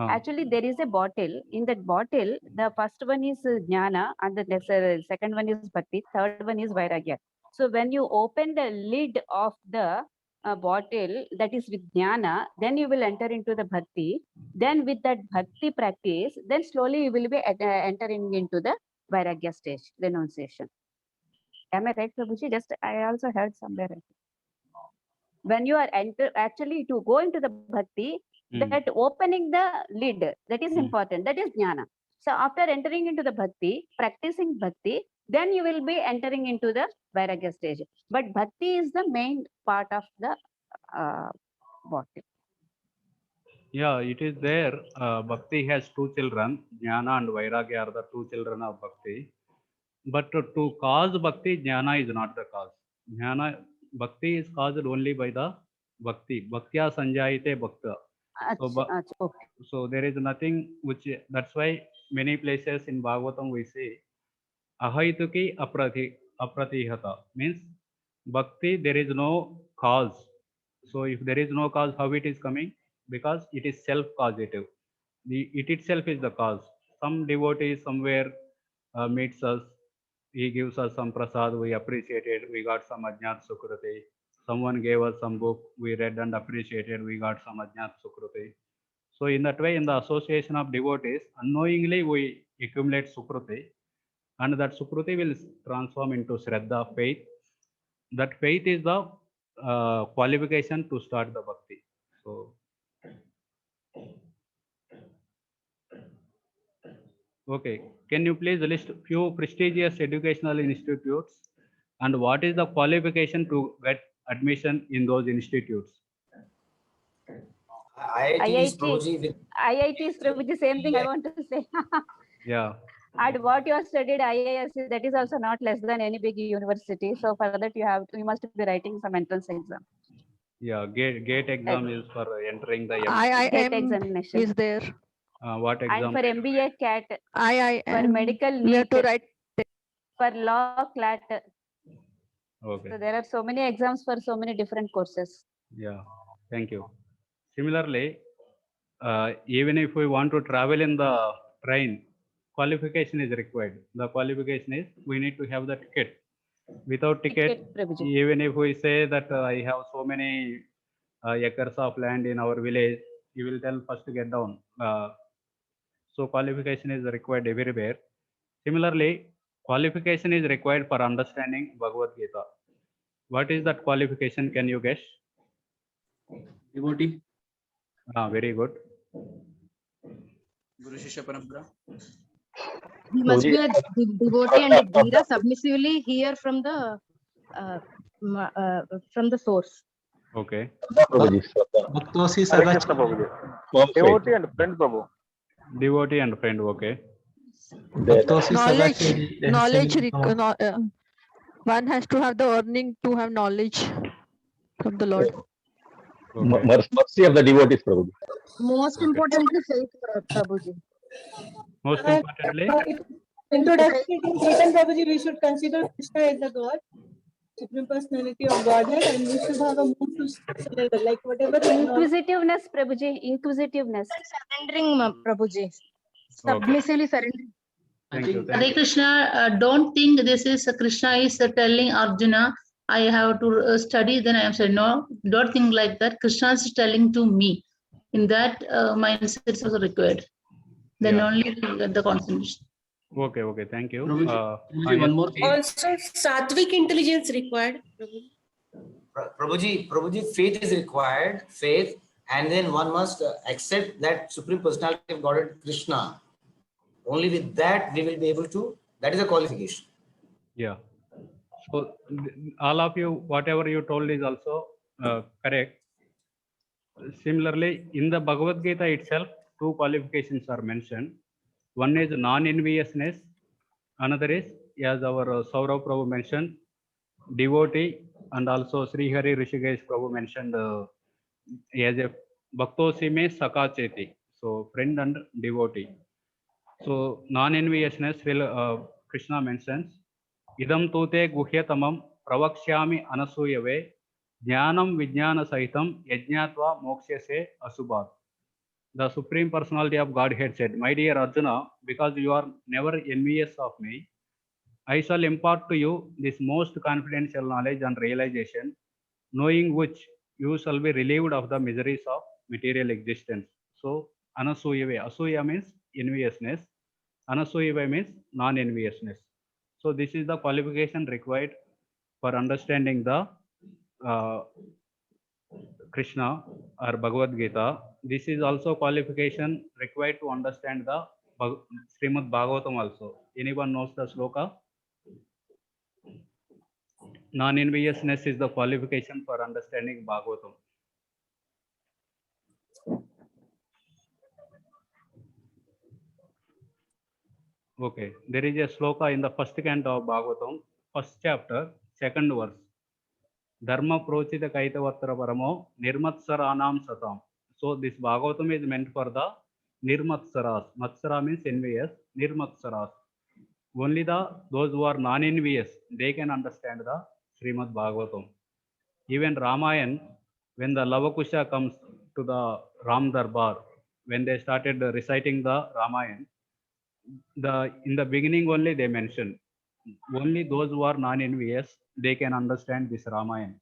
Actually, there is a bottle. In that bottle, the first one is jnana, and the second one is bhakti, third one is vairagya. So when you open the lid of the bottle that is with jnana, then you will enter into the bhakti. Then with that bhakti practice, then slowly you will be entering into the vairagya stage, renunciation. Am I right, Prabhuji? Just I also heard somewhere. When you are actually to go into the bhakti, that opening the lid, that is important, that is jnana. So after entering into the bhakti, practicing bhakti, then you will be entering into the vairagya stage. But bhakti is the main part of the bhakti. Yeah, it is there. Bhakti has two children, jnana and vairagya are the two children of bhakti. But to cause bhakti, jnana is not the cause. Bhakti is caused only by the bhakti. Bhaktya sanjayate bhakta. So there is nothing which, that's why many places in Bhagavatam we say ahaituki apratihata, means bhakti there is no cause. So if there is no cause, how it is coming? Because it is self-causative. It itself is the cause. Some devotee somewhere meets us, he gives us some prasad, we appreciated, we got some ajnat sukriti. Someone gave us some book, we read and appreciated, we got some ajnat sukriti. So in that way, in the association of devotees, unknowingly we accumulate sukriti. and that Sukruti will transform into Shraddha, faith. That faith is the qualification to start the bhakti. So, okay, can you please list few prestigious educational institutes and what is the qualification to get admission in those institutes? IIT, Prabhuji, IIT, Prabhuji, same thing I want to say. Yeah. And what you have studied IIS, that is also not less than any big university. So for that you must be writing some entrance exam. Yeah, gate exam is for entering the GATE IIM examination. is there. what And exam? for MBA CAT, for IIM, medical we have NEET, to write. for law CLAT. Okay. So there are so many exams for so many different courses. Yeah, thank you. Similarly, even if we want to travel in the train, qualification is required. The qualification is we need to have the ticket. Without ticket, even if we say that I have so many acres of land in our village, you will tell first to get down. So qualification is required everywhere. Similarly, qualification is required for understanding Bhagavad Gita. What is that qualification? Can you guess? Devotee. Very good. Guru Shishya Parampara. He must be a devotee and a Dheera submissively hear from the source. Okay. Bhaktosi Sadacha. Devotee and friend, Prabhu. Devotee and friend, okay. One has to have the earning to have knowledge from the Lord. Mercy of the devotees, Prabhuji. Most importantly, faith, Prabhuji. Most importantly, introduction to Chaitanya Prabhuji, we should consider Krishna as the God, Supreme Personality of Godhead, and we should have a mood to surrender, like whatever. Inquisitiveness, Prabhuji, inquisitiveness. Surrendering, Prabhuji. Submissively surrendering. Hare Krishna, don't think this is Krishna is telling Arjuna, I have to study, then I am saying, no, don't think like that. Krishna is telling to me. In that mindset is also required. Then only you get the concentration. Okay, thank you. one more thing. Also, sattvic intelligence required. Prabhuji, faith is required, faith, and then one must accept that Supreme Personality of Godhead, Krishna. Only with that we will be able to, that is a qualification. Yeah. So all of you, whatever you told is also correct. Similarly, in the Bhagavad Gita itself, two qualifications are mentioned. One is non-enviousness. Another is, as our Saurav Prabhu mentioned, devotee, and also Sri Hari Rishikesh Prabhu mentioned as a Bhaktosi me Sakacheti. So friend and devotee. So non-enviousness will Krishna mentions idam tute guhyatamam pravakshyami anasuyave jnanam vijnana sahitam yajnatva mokshase asubhat. The Supreme Personality of Godhead said, my dear Arjuna, because you are never envious of me, I shall impart to you this most confidential knowledge and realization, knowing which you shall be relieved of the miseries of material existence. So anasuyave, asuya means enviousness. Anasuyava means non-enviousness. So this is the qualification required for understanding the Krishna or Bhagavad Gita. This is also qualification required to understand the Srimad Bhagavatam also. Anyone knows the sloka? Non-enviousness is the qualification for understanding Bhagavatam. Okay, there is a sloka in the first canto of Bhagavatam, first chapter, second verse. Dharma prochita kaitavatra paramo nirmatsaranam satam. So this Bhagavatam is meant for the nirmatsaras. Matsara means envious, nirmatsaras. Only those who are non-envious, they can understand the Srimad Bhagavatam. Even Ramayan, when the Lavakusha comes to the Ram Darbar, when they started reciting the Ramayan, in the beginning only they mentioned only those who are non-envious, they can understand this Ramayan.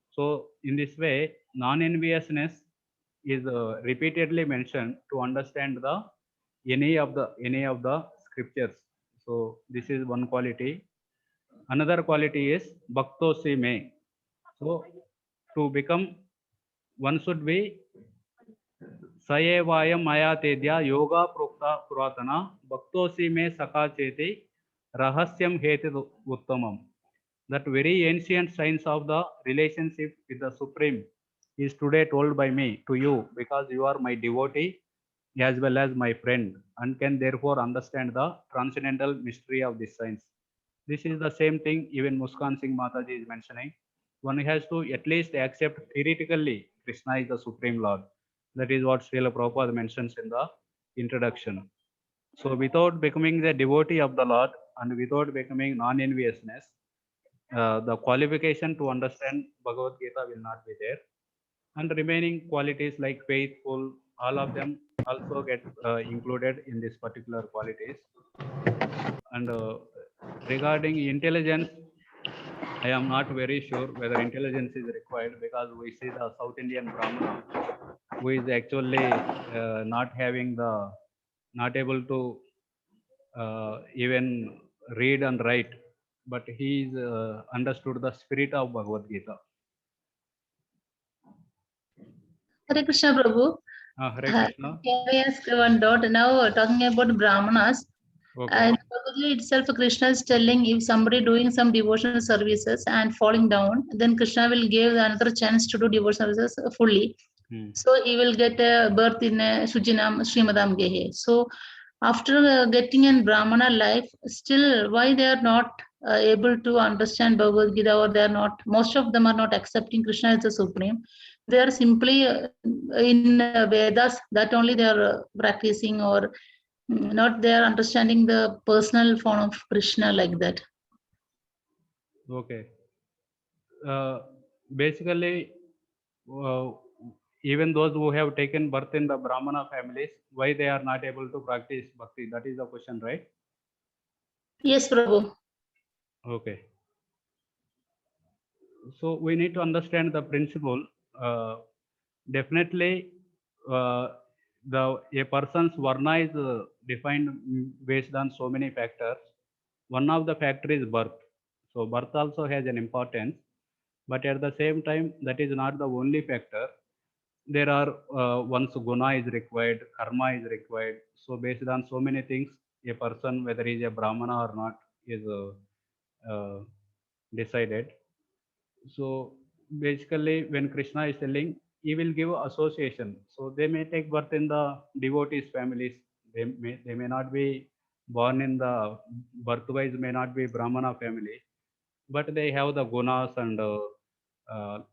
So in this way, non-enviousness is repeatedly mentioned to understand the any of the scriptures. So this is one quality. Another quality is Bhaktosi me. So to become, one should be Sayevayam Maya Tedya Yoga Prokta Puratana Bhaktosi me Saka Cheti Rahasyam Heti Uttamam. That very ancient science of the relationship with the Supreme is today told by me to you, because you are my devotee as well as my friend, and can therefore understand the transcendental mystery of this science. This is the same thing even Muskan Singh Mataji is mentioning. One has to at least accept theoretically Krishna is the Supreme Lord. That is what Srila Prabhupada mentions in the introduction. So without becoming the devotee of the Lord and without becoming non-enviousness, the qualification to understand Bhagavad Gita will not be there. And remaining qualities like faithful, all of them also get included in this particular qualities. And regarding intelligence, I am not very sure whether intelligence is required, because we see the South Indian Brahmana who is actually not able to even read and write, but he is understood the spirit of Bhagavad Gita. Hare Krishna Prabhu. Hare Krishna. Can I ask one doubt? Now talking about Brahmanas, Okay. and probably itself Krishna is telling if somebody doing some devotional services and falling down, then Krishna will give another chance to do devotional services fully. So he will get a birth in a Sujinam Srimadam Gehe. So after getting in Brahmana life, still why they are not able to understand Bhagavad Gita, or they are not, most of them are not accepting Krishna as the Supreme. They are simply in Vedas, that only they are practicing, or not they are understanding the personal form of Krishna like that. Okay. Basically, even those who have taken birth in the Brahmana families, why they are not able to practice bhakti? That is the question, right? Yes, Prabhu. Okay. So we need to understand the principle. Definitely, a person's varna is defined based on so many factors. One of the factors is birth. So birth also has an importance, but at the same time, that is not the only factor. There are one's guna is required, karma is required. So based on so many things, a person, whether he is a Brahmana or not, is decided. So basically, when Krishna is telling, he will give association. So they may take birth in the devotees families. They may not be born in the birth-wise may not be Brahmana family, but they have the gunas and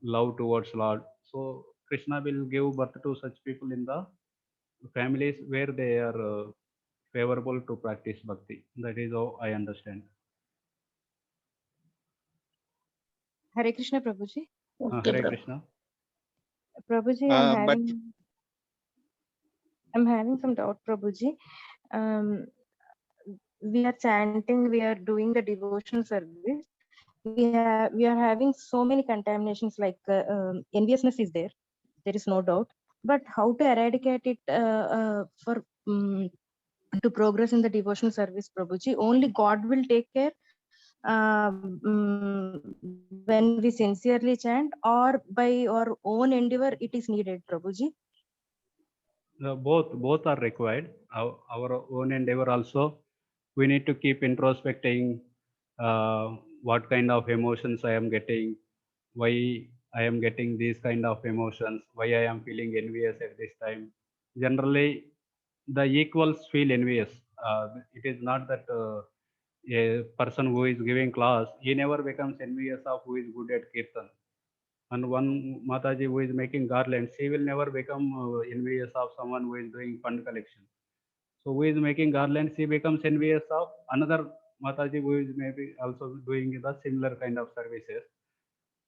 love towards Lord. So Krishna will give birth to such people in the families where they are favorable to practice bhakti. That is how I understand. Hare Krishna, Prabhuji. Hare Krishna. Prabhuji, I'm having some doubt, Prabhuji. We are chanting, we are doing the devotional service. We are having so many contaminations, like enviousness is there. There is no doubt. But how to eradicate it for to progress in the devotional service, Prabhuji? Only God will take care when we sincerely chant, or by our own endeavor it is needed, Prabhuji? Both are required. Our own endeavor also, we need to keep introspecting what kind of emotions I am getting, why I am getting these kind of emotions, why I am feeling envious at this time. Generally, the equals feel envious. It is not that a person who is giving class, he never becomes envious of who is good at kirtan. And one Mataji who is making garlands, she will never become envious of someone who is doing fund collection. So who is making garlands, she becomes envious of another Mataji who is maybe also doing the similar kind of services.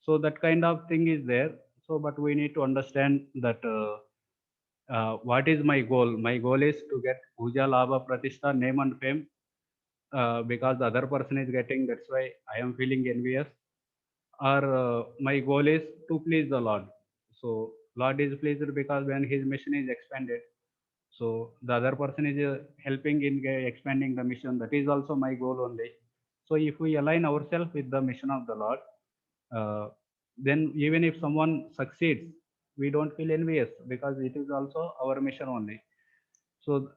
So that kind of thing is there. So, but we need to understand that what is my goal? My goal is to get puja, labha, pratishtha, name and fame, because the other person is getting, that's why I am feeling envious. Or my goal is to please the Lord. So Lord is pleased because when his mission is expanded, So the other person is helping in expanding the mission. That is also my goal only. So if we align ourselves with the mission of the Lord, then even if someone succeeds, we don't feel envious because it is also our mission only. So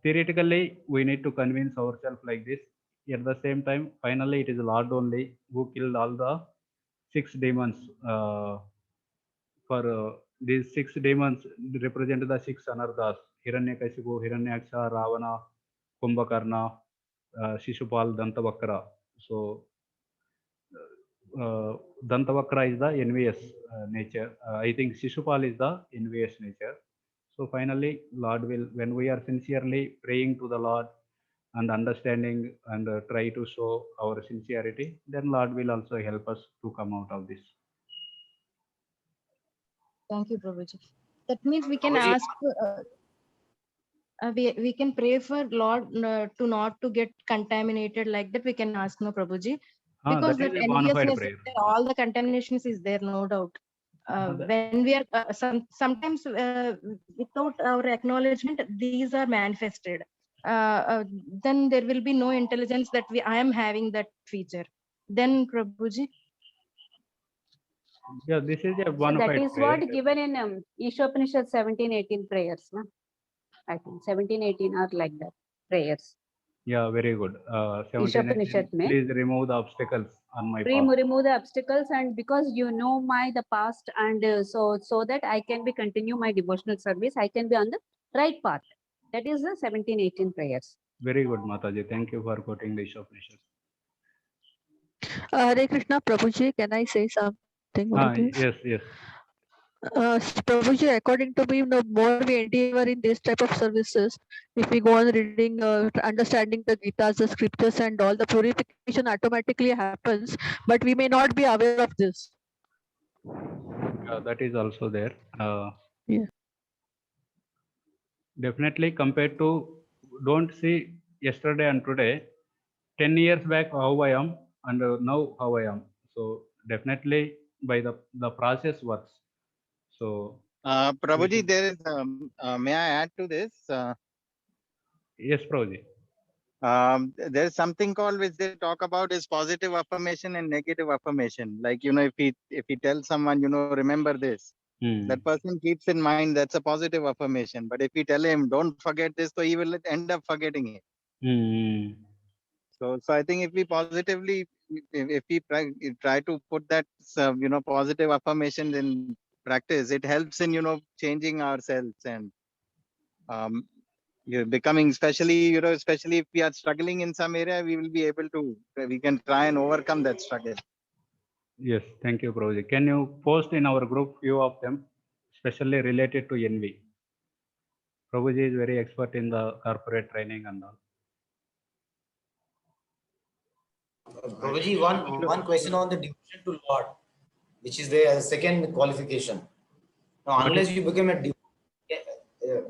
theoretically, we need to convince ourselves like this. At the same time, finally, it is Lord only who killed all the 6 demons. For these 6 demons represent the 6 anarthas: Hiranyakashipu, Hiranyaksha, Ravana, Kumbhakarna, Shishupal, Dantavakra. So Dantavakra is the envious nature. I think Shishupal is the envious nature. So finally, Lord will, when we are sincerely praying to the Lord and understanding and try to show our sincerity, then Lord will also help us to come out of this. Thank you, Prabhuji. That means we can ask, we can pray for Lord to not to get contaminated like that. We can ask, no, Prabhuji, because that that is a bona fide enviousness, prayer. all the contaminations is there, no doubt. When we are sometimes without our acknowledgement, these are manifested. Then there will be no intelligence that I am having that feature. Then, Prabhuji. Yeah, this is a So bona that fide is prayer. what given in Ishopanishad 17-18 prayers. No? I think 17-18 are like that prayers. Yeah, very good. 17-18, please remove the obstacles on my path. remove the obstacles, and because you know the past, and so that I can be continue my devotional service, I can be on the right path. That is the 17-18 prayers. Very good, Mataji. Thank you for quoting the Ishopanishad. Hare Krishna, Prabhuji, can I say something over this? Yes. Prabhuji, according to me, the more we endeavor in this type of services, if we go on reading, understanding the Gitas, the scriptures, and all, the purification automatically happens, but we may not be aware of this. That is also there. Yeah. Definitely, compared to, don't see yesterday and today, 10 years back how I am and now how I am. So definitely by the process works. So Prabhuji, there is, may I add to this? Yes, Prabhuji. There is something called, which they talk about, is positive affirmation and negative affirmation. Like, if he tells someone, remember this, that person keeps in mind, that's a positive affirmation. But if we tell him, don't forget this, so he will end up forgetting it. So I think if we positively, if we try to put that, positive affirmation in practice, it helps in, changing ourselves and becoming, especially if we are struggling in some area, we can try and overcome that struggle. Yes, thank you, Prabhuji. Can you post in our group few of them, especially related to envy? Prabhuji is very expert in the corporate training and all. Prabhuji, one question on the devotion to Lord, which is the second qualification. Now, unless you become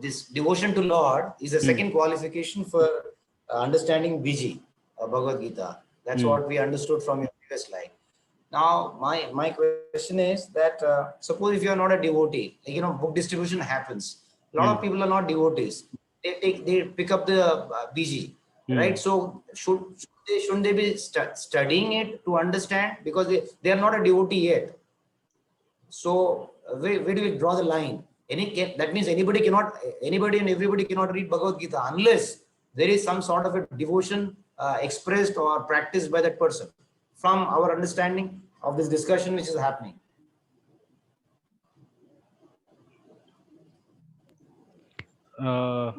this devotion to Lord is the second qualification for understanding BG, Bhagavad Gita. That's what we understood from your previous slide. Now, my question is that suppose if you are not a devotee, like, book distribution happens. A lot of people are not devotees. They pick up the BG, right? So shouldn't they be studying it to understand, because they are not a devotee yet? So where do we draw the line? That means anybody and everybody cannot read Bhagavad Gita unless there is some sort of a devotion expressed or practiced by that person, from our understanding of this discussion which is happening. I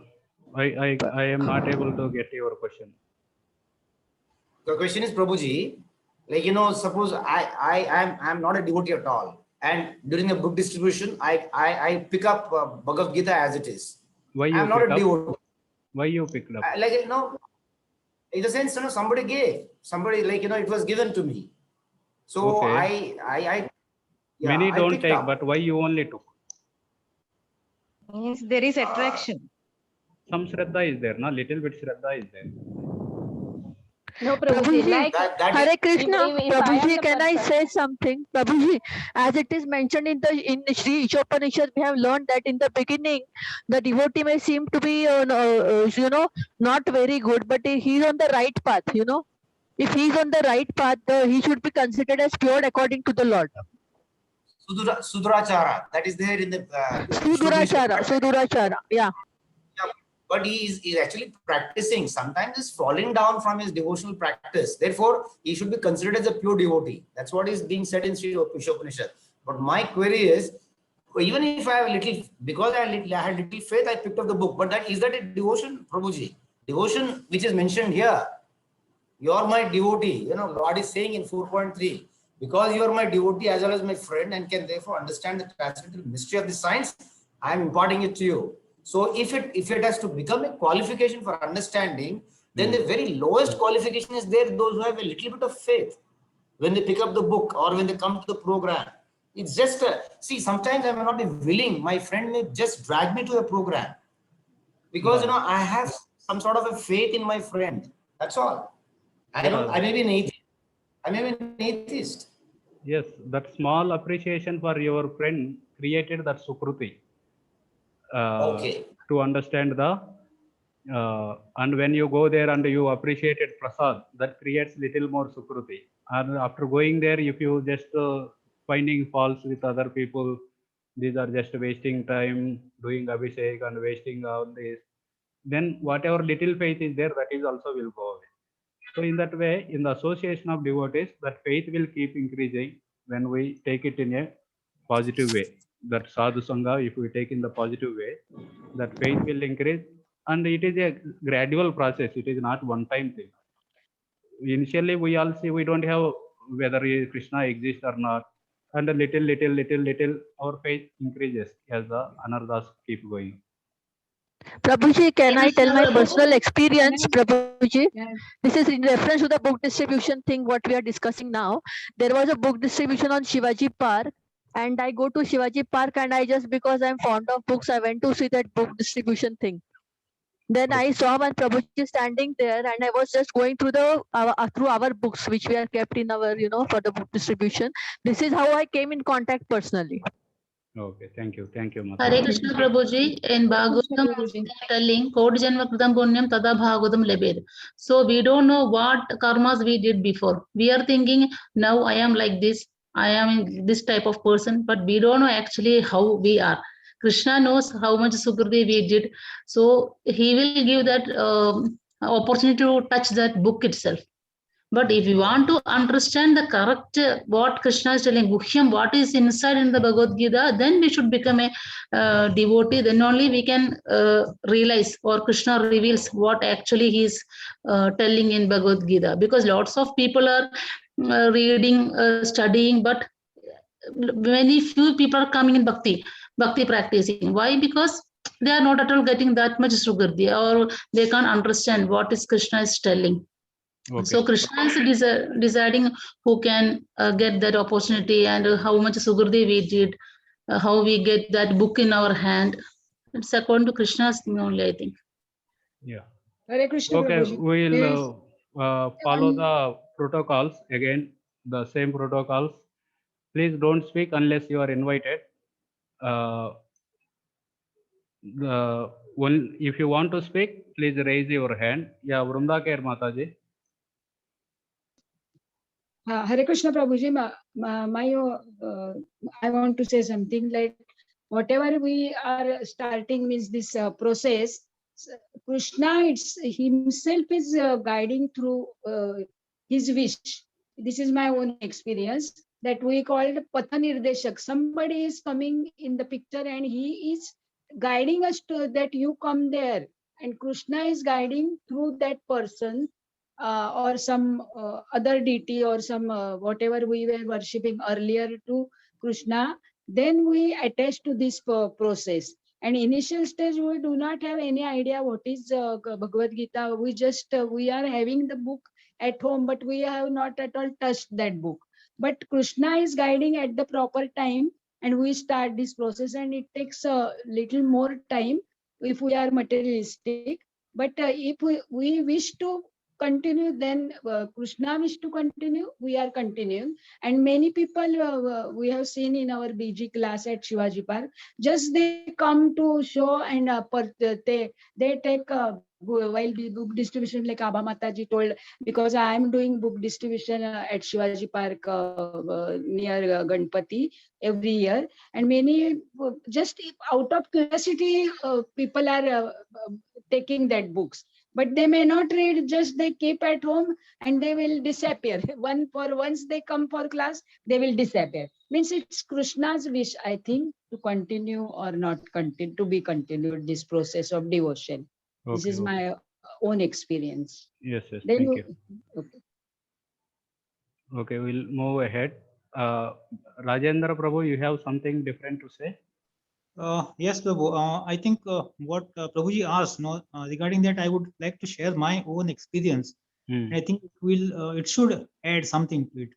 am not able to get your question. The question is, Prabhuji, like, suppose I'm not a devotee at all, and during a book distribution, I pick up Bhagavad Gita as it is. Why you I'm not a pick up? devotee. Why you picked up? In the sense, somebody gave, it was given to me. So Okay. Many I don't picked take, up. but why you only took? Yes, there is attraction. Some Shraddha is there, no? Little bit Shraddha is there. No, Prabhuji, Prabhuji, like Hare Krishna, if I am Prabhuji, the can I person- say something? Prabhuji, as it is mentioned in the Sri Ishopanishad, we have learned that in the beginning, the devotee may seem to be, not very good, but he is on the right path, If he is on the right path, he should be considered as pure according to the Lord. Sudurachara, that is there in the Sudurachara, yeah. But he is actually practicing. Sometimes he's falling down from his devotional practice. Therefore, he should be considered as a pure devotee. That's what is being said in Sri Ishopanishad. But my query is, even if I have little, because I had little faith, I picked up the book. But is that a devotion, Prabhuji? Devotion which is mentioned here. You are my devotee. Lord is saying in 4.3, because you are my devotee as well as my friend and can therefore understand the transcendental mystery of the science, I am imparting it to you. So if it has to become a qualification for understanding, then the very lowest qualification is there, those who have a little bit of faith. When they pick up the book or when they come to the program, it's just see, sometimes I may not be willing. My friend may just drag me to a program because I have some sort of a faith in my friend. That's all. I may be an atheist. I may be an atheist. Yes, that small appreciation for your friend created that sukruti. To understand and when you go there and you appreciated prasad, that creates little more sukruti. And after going there, if you just finding faults with other people, these are just wasting time doing abhishek and wasting all this, then whatever little faith is there, that is also will go away. So in that way, in the association of devotees, that faith will keep increasing when we take it in a positive way. That sadhu sangha, if we take in the positive way, that faith will increase, and it is a gradual process. It is not one-time thing. Initially, we all see we don't have whether Krishna exists or not, and a little, our faith increases as the anarthas keep going. Prabhuji, can I tell my personal experience, Prabhuji? This is in reference to the book distribution thing, what we are discussing now. There was a book distribution on Shivaji Park, and I go to Shivaji Park, and I just, because I'm fond of books, I went to see that book distribution thing. Then I saw one Prabhuji standing there, and I was just going through through our books, which we are kept in our, for the book distribution. This is how I came in contact personally. Okay, thank you, Mata. Hare Krishna Prabhuji, in Bhagavatam they are telling Kod Janma Kritam Punyam Tada Bhagavatam Lebed. So we don't know what karmas we did before. We are thinking now I am like this, I am this type of person, but we don't know actually how we are. Krishna knows how much Sukriti we did. So he will give that opportunity to touch that book itself. But if you want to understand the correct what Krishna is telling, Guhyam, what is inside in the Bhagavad Gita, then we should become a devotee. Then only we can realize, or Krishna reveals what actually he is telling in Bhagavad Gita. Because lots of people are reading, studying, but very few people are coming in bhakti practicing. Why? Because they are not at all getting that much Sugardi, or they can't understand what is Krishna is telling. Okay. So Krishna is deciding who can get that opportunity, and how much Sugardi we did, how we get that book in our hand. It's according to Krishna's thing only, I think. Yeah. Hare Krishna. Okay, Prabhuji. we'll follow the protocols again, the same protocols. Please don't speak unless you are invited. If you want to speak, please raise your hand. Yeah, Vrunda Kair Mataji. Hare Krishna Prabhuji, I want to say something like whatever we are starting with this process, Krishna himself is guiding through his wish. This is my own experience that we call it Patha Nirdeshak. Somebody is coming in the picture and he is guiding us to that you come there, and Krishna is guiding through that person. Or some other deity, or some whatever we were worshipping earlier to Krishna, then we attach to this process. And initial stage, we do not have any idea what is Bhagavad Gita. We are having the book at home, but we have not at all touched that book. But Krishna is guiding at the proper time, and we start this process, and it takes a little more time if we are materialistic. But if we wish to continue, then Krishna wish to continue, we are continuing. And many people we have seen in our BG class at Shivaji Park, just they come to show and they take while book distribution, like Abha Mataji told, because I am doing book distribution at Shivaji Park near Ganpati every year, and many just out of curiosity people are taking that books, but they may not read, just they keep at home and they will disappear. Once they come for class, they will disappear. Means it's Krishna's wish, I think, to continue or not continue, to be continued this process of devotion. This Okay, is okay. my own experience. Yes, yes, Then thank you. okay. Okay, we'll move ahead. Rajendra Prabhu, you have something different to say? Yes, Prabhu. I think what Prabhuji asked, regarding that, I would like to share my own experience. I think it should add something to it.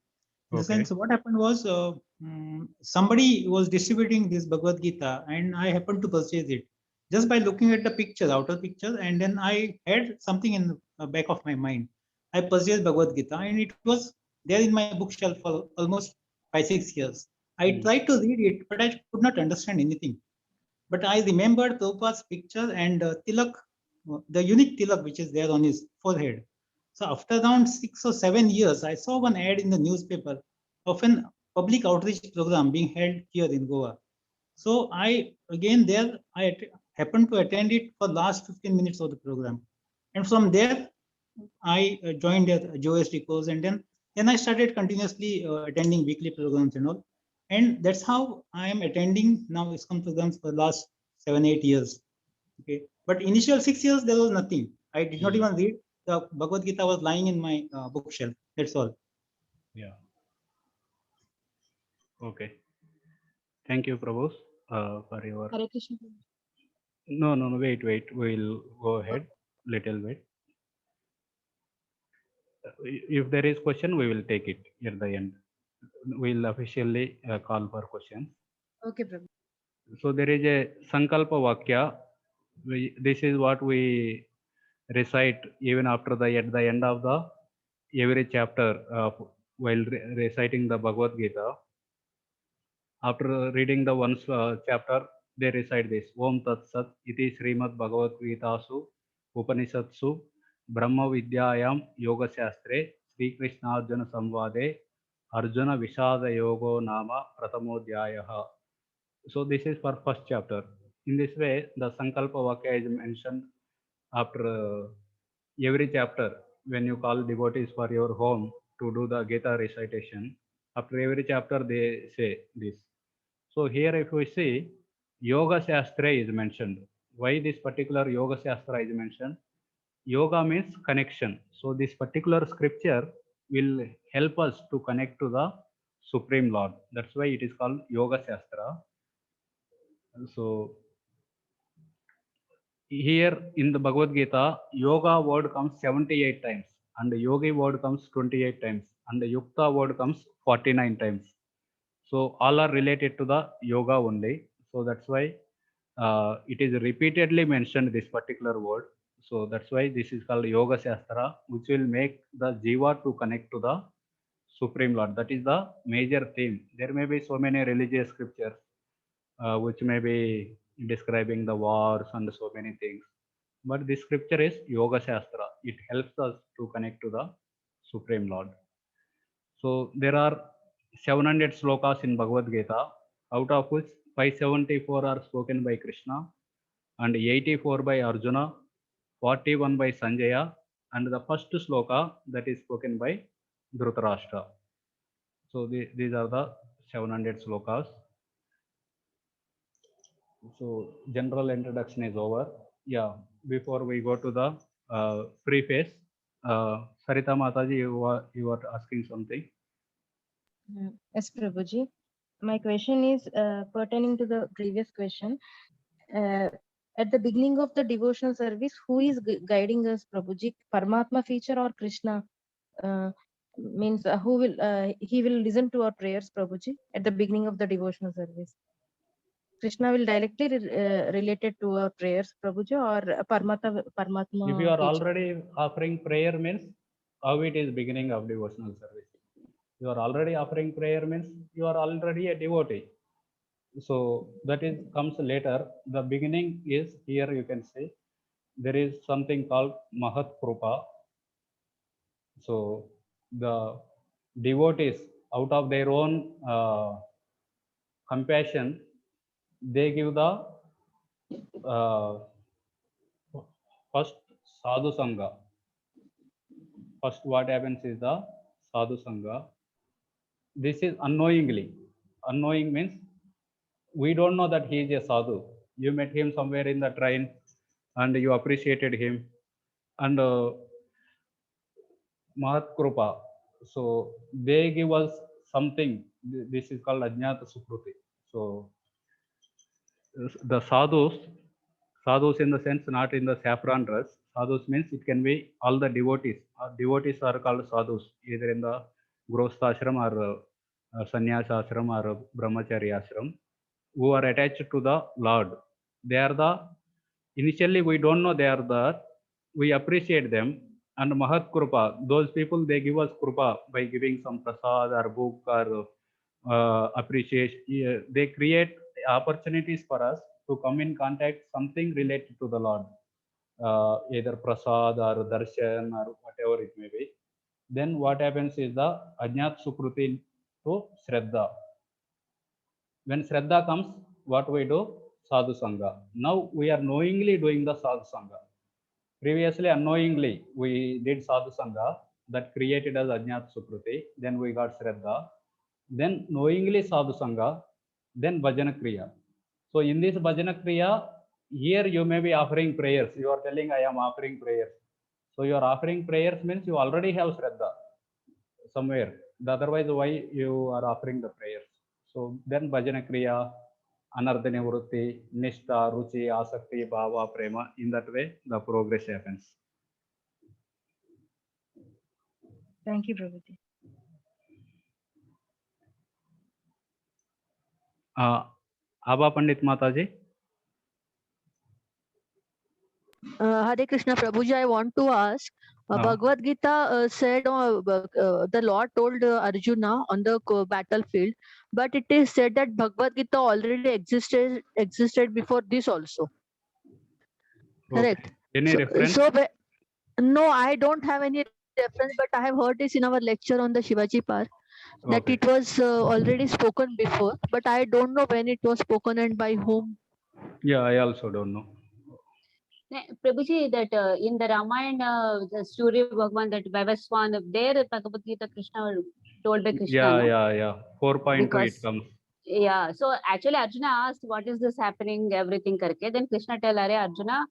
In the Okay. sense, what happened was somebody was distributing this Bhagavad Gita, and I happened to purchase it just by looking at the picture, outer picture, and then I had something in the back of my mind. I purchased Bhagavad Gita, and it was there in my bookshelf for almost 5-6 years. I tried to read it, but I could not understand anything. But I remembered Prabhupada's picture and Tilak, the unique Tilak which is there on his forehead. So after around 6 or 7 years, I saw one ad in the newspaper of an public outreach program being held here in Goa. So I happened to attend it for last 15 minutes of the program. And from there, I joined the JOSD course, and then I started continuously attending weekly programs and all. And that's how I am attending now ISKCON programs for the last 7-8 years. Okay, but initial 6 years there was nothing. I did not even read. The Bhagavad Gita was lying in my bookshelf. That's all. Yeah. Okay. Thank you, Prabhu, for your. Hare Krishna. No, wait. We'll go ahead little bit. If there is question, we will take it at the end. We'll officially call for questions. Okay, Prabhu. So there is a Sankalpa Vakya. This is what we recite even after at the end of the every chapter while reciting the Bhagavad Gita. After reading the one chapter, they recite this: Om Tat Sat iti Srimad Bhagavad Gita Su Upanishadsu Brahma Vidyayam Yoga Shastre Sri Krishna Arjuna Samvade Arjuna Vishada Yogo Nama Pratamodhyayaha. So this is for first chapter. In this way, the Sankalpa Vakya is mentioned after every chapter. When you call devotees for your home to do the Gita recitation, after every chapter they say this. So here if we see, Yoga Shastra is mentioned. Why this particular Yoga Shastra is mentioned? Yoga means connection. So this particular scripture will help us to connect to the Supreme Lord. That's why it is called Yoga Shastra. So here in the Bhagavad Gita, yoga word comes 78 times, and the yogi word comes 28 times, and the yukta word comes 49 times. So all are related to the yoga only. So that's why it is repeatedly mentioned, this particular word. So that's why this is called Yoga Shastra, which will make the jiva to connect to the Supreme Lord. That is the major theme. There may be so many religious scriptures which may be describing the wars and so many things. But this scripture is Yoga Shastra. It helps us to connect to the Supreme Lord. So there are 700 slokas in Bhagavad Gita, out of which 574 are spoken by Krishna, and 84 by Arjuna, 41 by Sanjaya, and the first sloka that is spoken by Dhritarashtra. So these are the 700 slokas. So general introduction is over. Yeah, before we go to the preface, Sarita Mataji, you were asking something. Yes, Prabhuji. My question is pertaining to the previous question. At the beginning of the devotional service, who is guiding us, Prabhuji? Paramatma feature or Krishna? Means who will he will listen to our prayers, Prabhuji, at the beginning of the devotional service? Krishna will directly related to our prayers, Prabhuji, or Paramatma If you are teaching? already offering prayer means how it is beginning of devotional service. You are already offering prayer means you are already a devotee. So that is comes later. The beginning is here. You can say there is something called Mahat Krupa. So the devotees, out of their own compassion, they give the first sadhu sangha. First, what happens is the sadhu sangha. This is unknowingly. Unknowing means we don't know that he is a sadhu. You met him somewhere in the train and you appreciated him, and Mahat Krupa. So they give us something. This is called Ajnata Sukruti. So the sadhus in the sense not in the saffron dress. Sadhus means it can be all the devotees. Devotees are called sadhus, either in the Grosthashram or Sannyasa ashram or Brahmachari ashram, who are attached to the Lord. They are the, initially we don't know they are there. We appreciate them. And Mahat Krupa, those people, they give us Krupa by giving some prasad or book or appreciation. They create opportunities for us to come in contact something related to the Lord, either prasad or darshan or whatever it may be. Then what happens is the Ajnat Sukruti to Shraddha. When Shraddha comes, what we do? Sadhu Sangha. Now we are knowingly doing the Sadhu Sangha. Previously, unknowingly, we did Sadhu Sangha that created as Ajnat Sukruti. Then we got Shraddha. Then knowingly Sadhu Sangha. Then Bhajana Kriya. So in this Bhajana Kriya, here you may be offering prayers. You are telling, I am offering prayers. So you are offering prayers means you already have Shraddha somewhere. Otherwise, why you are offering the prayers? So then Bhajana Kriya, Anardha Nivrutti, Nishtha, Ruchi, Asakti, Bhava, Prema. In that way, the progress happens. Thank you, Prabhuji. Abha Pandit Mataji. Hare Krishna Prabhuji, I want to ask, Bhagavad Gita said the Lord told Arjuna on the battlefield, but it is said that Bhagavad Gita already existed before this also. Correct. Any reference? No, I don't have any reference, but I have heard this in our lecture on the Shivaji Park that it was already spoken before, but I don't know when it was spoken and by whom. Yeah, I also don't know. Prabhuji, that in the Ramayana, the story of Bhagavan, that Vaivasvana, there Bhagavad Gita Krishna told by Krishna. Yeah. 4.2 it comes. Yeah, so actually Arjuna asked, what is this happening, everything karke. Then Krishna tell, Are Arjuna,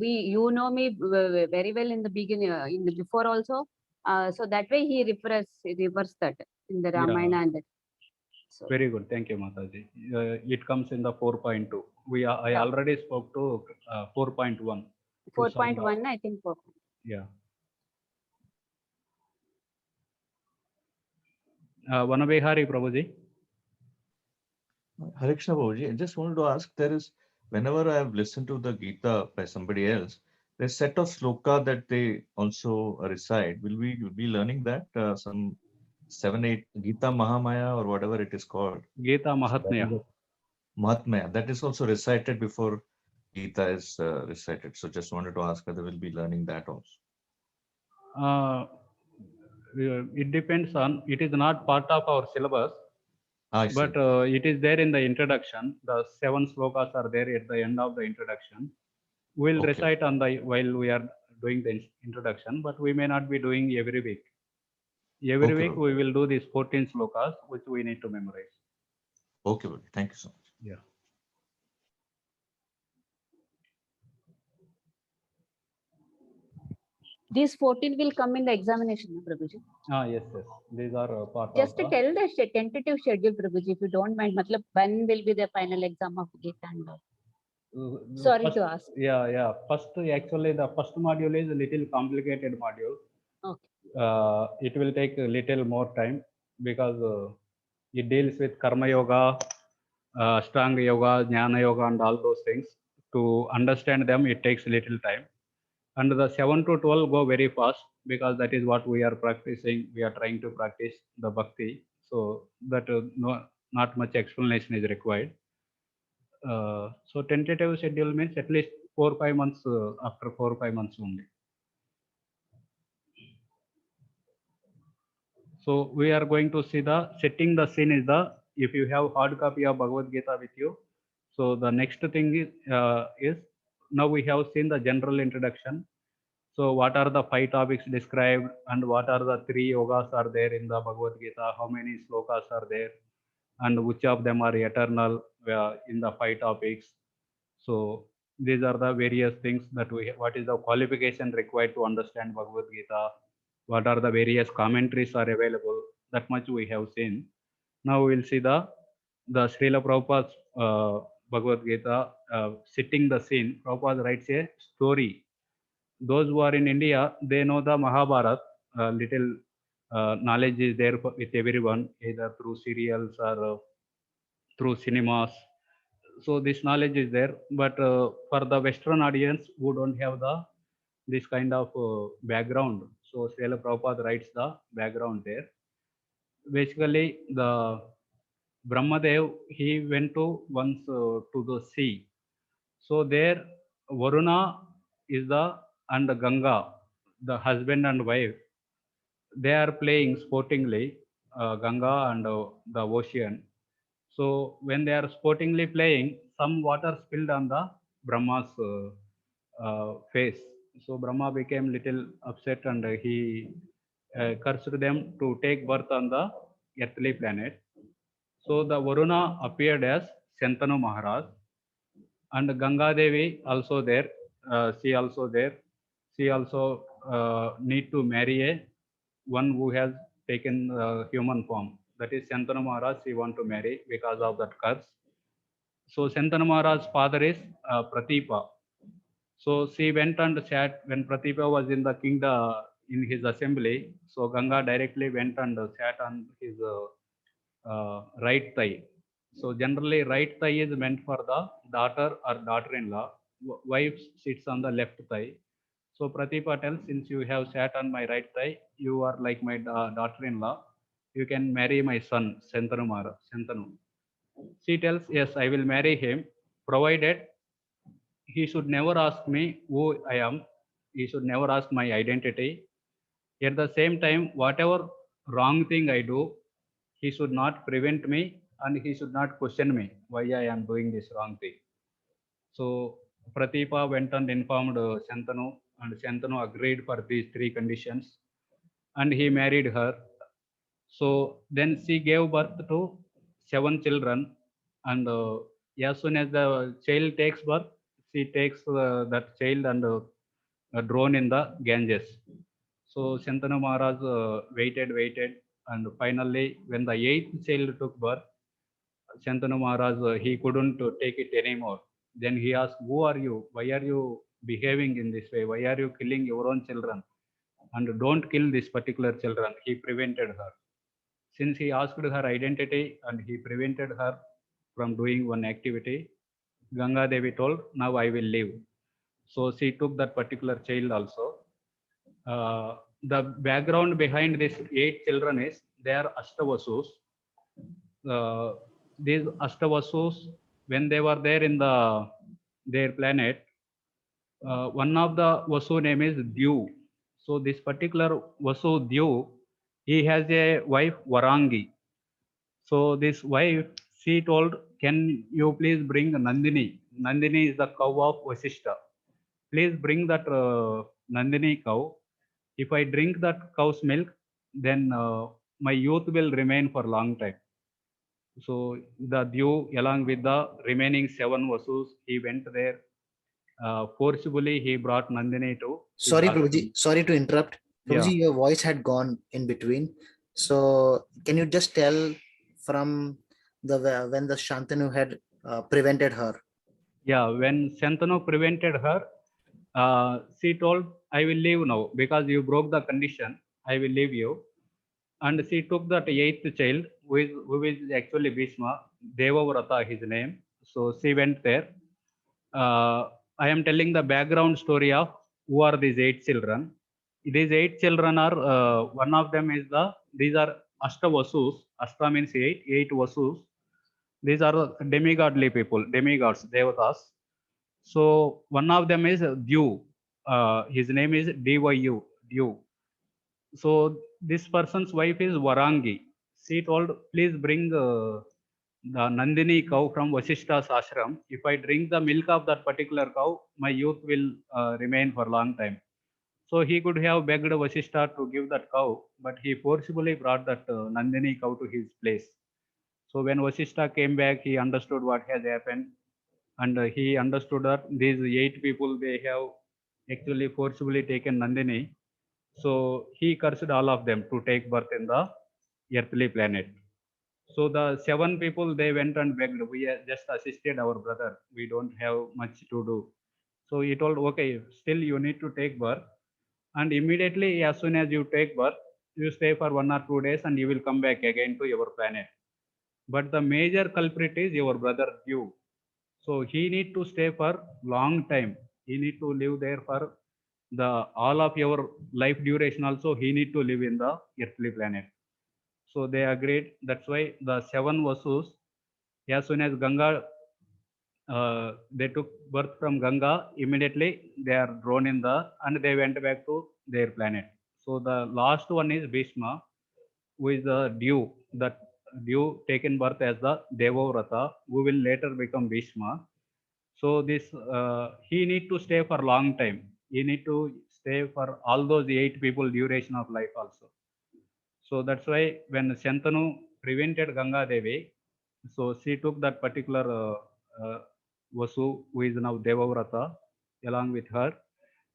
you know me very well in the beginning, in the before also. So that way he reverse that in the Ramayana and that. So, very good. Thank you, Mataji. It comes in the 4.2. I already spoke to 4.1. 4.1, I think. Yeah. Vanabehari Prabhuji. Hare Krishna Prabhuji, I just wanted to ask, whenever I have listened to the Gita by somebody else, there's a set of sloka that they also recite. Will we be learning that? Some 7, 8 Gita Mahamaya or whatever it is called. Gita Mahatmya. Mahatmya. That is also recited before Gita is recited. So just wanted to ask whether we'll be learning that also. It depends on, it is not part of our syllabus, but it is there in the introduction. The 7 slokas are there at the end of the introduction. We'll recite on the while we are doing the introduction, but we may not be doing every week. Every week we will do these 14 slokas, which we need to memorize. Okay, thank you so much. Yeah. These 14 will come in the examination, Prabhuji. Yes. These are part Just of tell the tentative schedule, Prabhuji, if you don't mind. Matlab, when will be the final exam of Gita and sorry to ask. Yeah. Actually, the first module is a little complicated module. Okay. It will take a little more time because it deals with Karma Yoga, Ashtanga Yoga, Jnana Yoga, and all those things. To understand them, it takes little time. And the 7 to 12 go very fast because that is what we are practicing. We are trying to practice the bhakti. So that not much explanation is required. So tentative schedule means at least 4 or 5 months, after 4 or 5 months only. So we are going to see the setting the scene is the, if you have hard copy of Bhagavad Gita with you. So the next thing is now we have seen the general introduction. So what are the 5 topics described and what are the 3 yogas are there in the Bhagavad Gita? How many slokas are there and which of them are eternal in the 5 topics? So these are the various things that what is the qualification required to understand Bhagavad Gita? What are the various commentaries are available? That much we have seen. Now we will see the Srila Prabhupada's Bhagavad Gita setting the scene. Prabhupada writes a story. Those who are in India, they know the Mahabharata. Little knowledge is there with everyone, either through serials or through cinemas. So this knowledge is there, but for the Western audience who don't have this kind of background, so Srila Prabhupada writes the background there. Basically, the Brahmadev, he went once to the sea. So there, Varuna is and Ganga, the husband and wife, they are playing sportingly, Ganga and the ocean. So when they are sportingly playing, some water spilled on the Brahma's face. So Brahma became little upset and he cursed them to take birth on the earthly planet. So the Varuna appeared as Shantanu Maharaj, and Ganga Devi also there. She also there. She also need to marry one who has taken human form. That is Shantanu Maharaj. She want to marry because of that curse. So Shantanu Maharaj's father is Pratipa. So she went and sat when Pratipa was in the kingdom in his assembly. So Ganga directly went and sat on his right thigh. So generally right thigh is meant for the daughter or daughter-in-law. Wife sits on the left thigh. So Pratipa tells, since you have sat on my right thigh, you are like my daughter-in-law. You can marry my son, Shantanu. She tells, yes, I will marry him, provided he should never ask me who I am. He should never ask my identity. At the same time, whatever wrong thing I do, he should not prevent me and he should not question me why I am doing this wrong thing. So Pratipa went and informed Shantanu, and Shantanu agreed for these 3 conditions and he married her. So then she gave birth to 7 children, and as soon as the child takes birth, she takes that child and drown in the Ganges. So Shantanu Maharaj waited, and finally when the 8th child took birth, Shantanu Maharaj, he couldn't take it anymore. Then he asked, who are you? Why are you behaving in this way? Why are you killing your own children? And don't kill this particular children. He prevented her. Since he asked her identity and he prevented her from doing one activity, Ganga Devi told, now I will leave. So she took that particular child also. The background behind these 8 children is they are Ashtavasus. These Ashtavasus, when they were there in their planet, one of the Vasu name is Dyu. So this particular Vasu Dyu, he has a wife Varangi. So this wife, she told, can you please bring Nandini? Nandini is the cow of Vasishta. Please bring that Nandini cow. If I drink that cow's milk, then my youth will remain for a long time. So the Dyu, along with the remaining 7 Vasus, he went there. Forcibly, he brought Nandini to. Sorry, Prabhuji. Sorry to interrupt. Prabhuji, your voice had gone in between. So can you just tell from when the Shantanu had prevented her? Yeah, when Shantanu prevented her, she told, I will leave now because you broke the condition. I will leave you. And she took that 8th child, who is actually Bhishma. Devavrata, his name. So she went there. I am telling the background story of who are these 8 children. These 8 children are, one of them is these are Ashtavasus. Ashta means 8, 8 Vasus. These are demigodly people, demigods, devatas. So one of them is Dyu. His name is Dyu. Dyu. So this person's wife is Varangi. She told, please bring the Nandini cow from Vasishta's ashram. If I drink the milk of that particular cow, my youth will remain for a long time. So he could have begged Vasishta to give that cow, but he forcibly brought that Nandini cow to his place. So when Vasishta came back, he understood what has happened, and he understood that these 8 people, they have actually forcibly taken Nandini. So he cursed all of them to take birth in the earthly planet. So the 7 people, they went and begged, we just assisted our brother, we don't have much to do. So he told, okay, still you need to take birth, and immediately as soon as you take birth, you stay for 1 or 2 days and you will come back again to your planet. But the major culprit is your brother Dyu. So he need to stay for long time. He need to live there for the all of your life duration. Also, he need to live in the earthly planet. So they agreed. That's why the 7 Vasus, as soon as Ganga, they took birth from Ganga, immediately they are drawn in and they went back to their planet. So the last one is Bhishma, who is the Dyu, that Dyu taken birth as the Devavrata, who will later become Bhishma. So this he need to stay for long time. He need to stay for all those 8 people duration of life also. So that's why when Shantanu prevented Ganga Devi, so she took that particular Vasu, who is now Devavrata, along with her,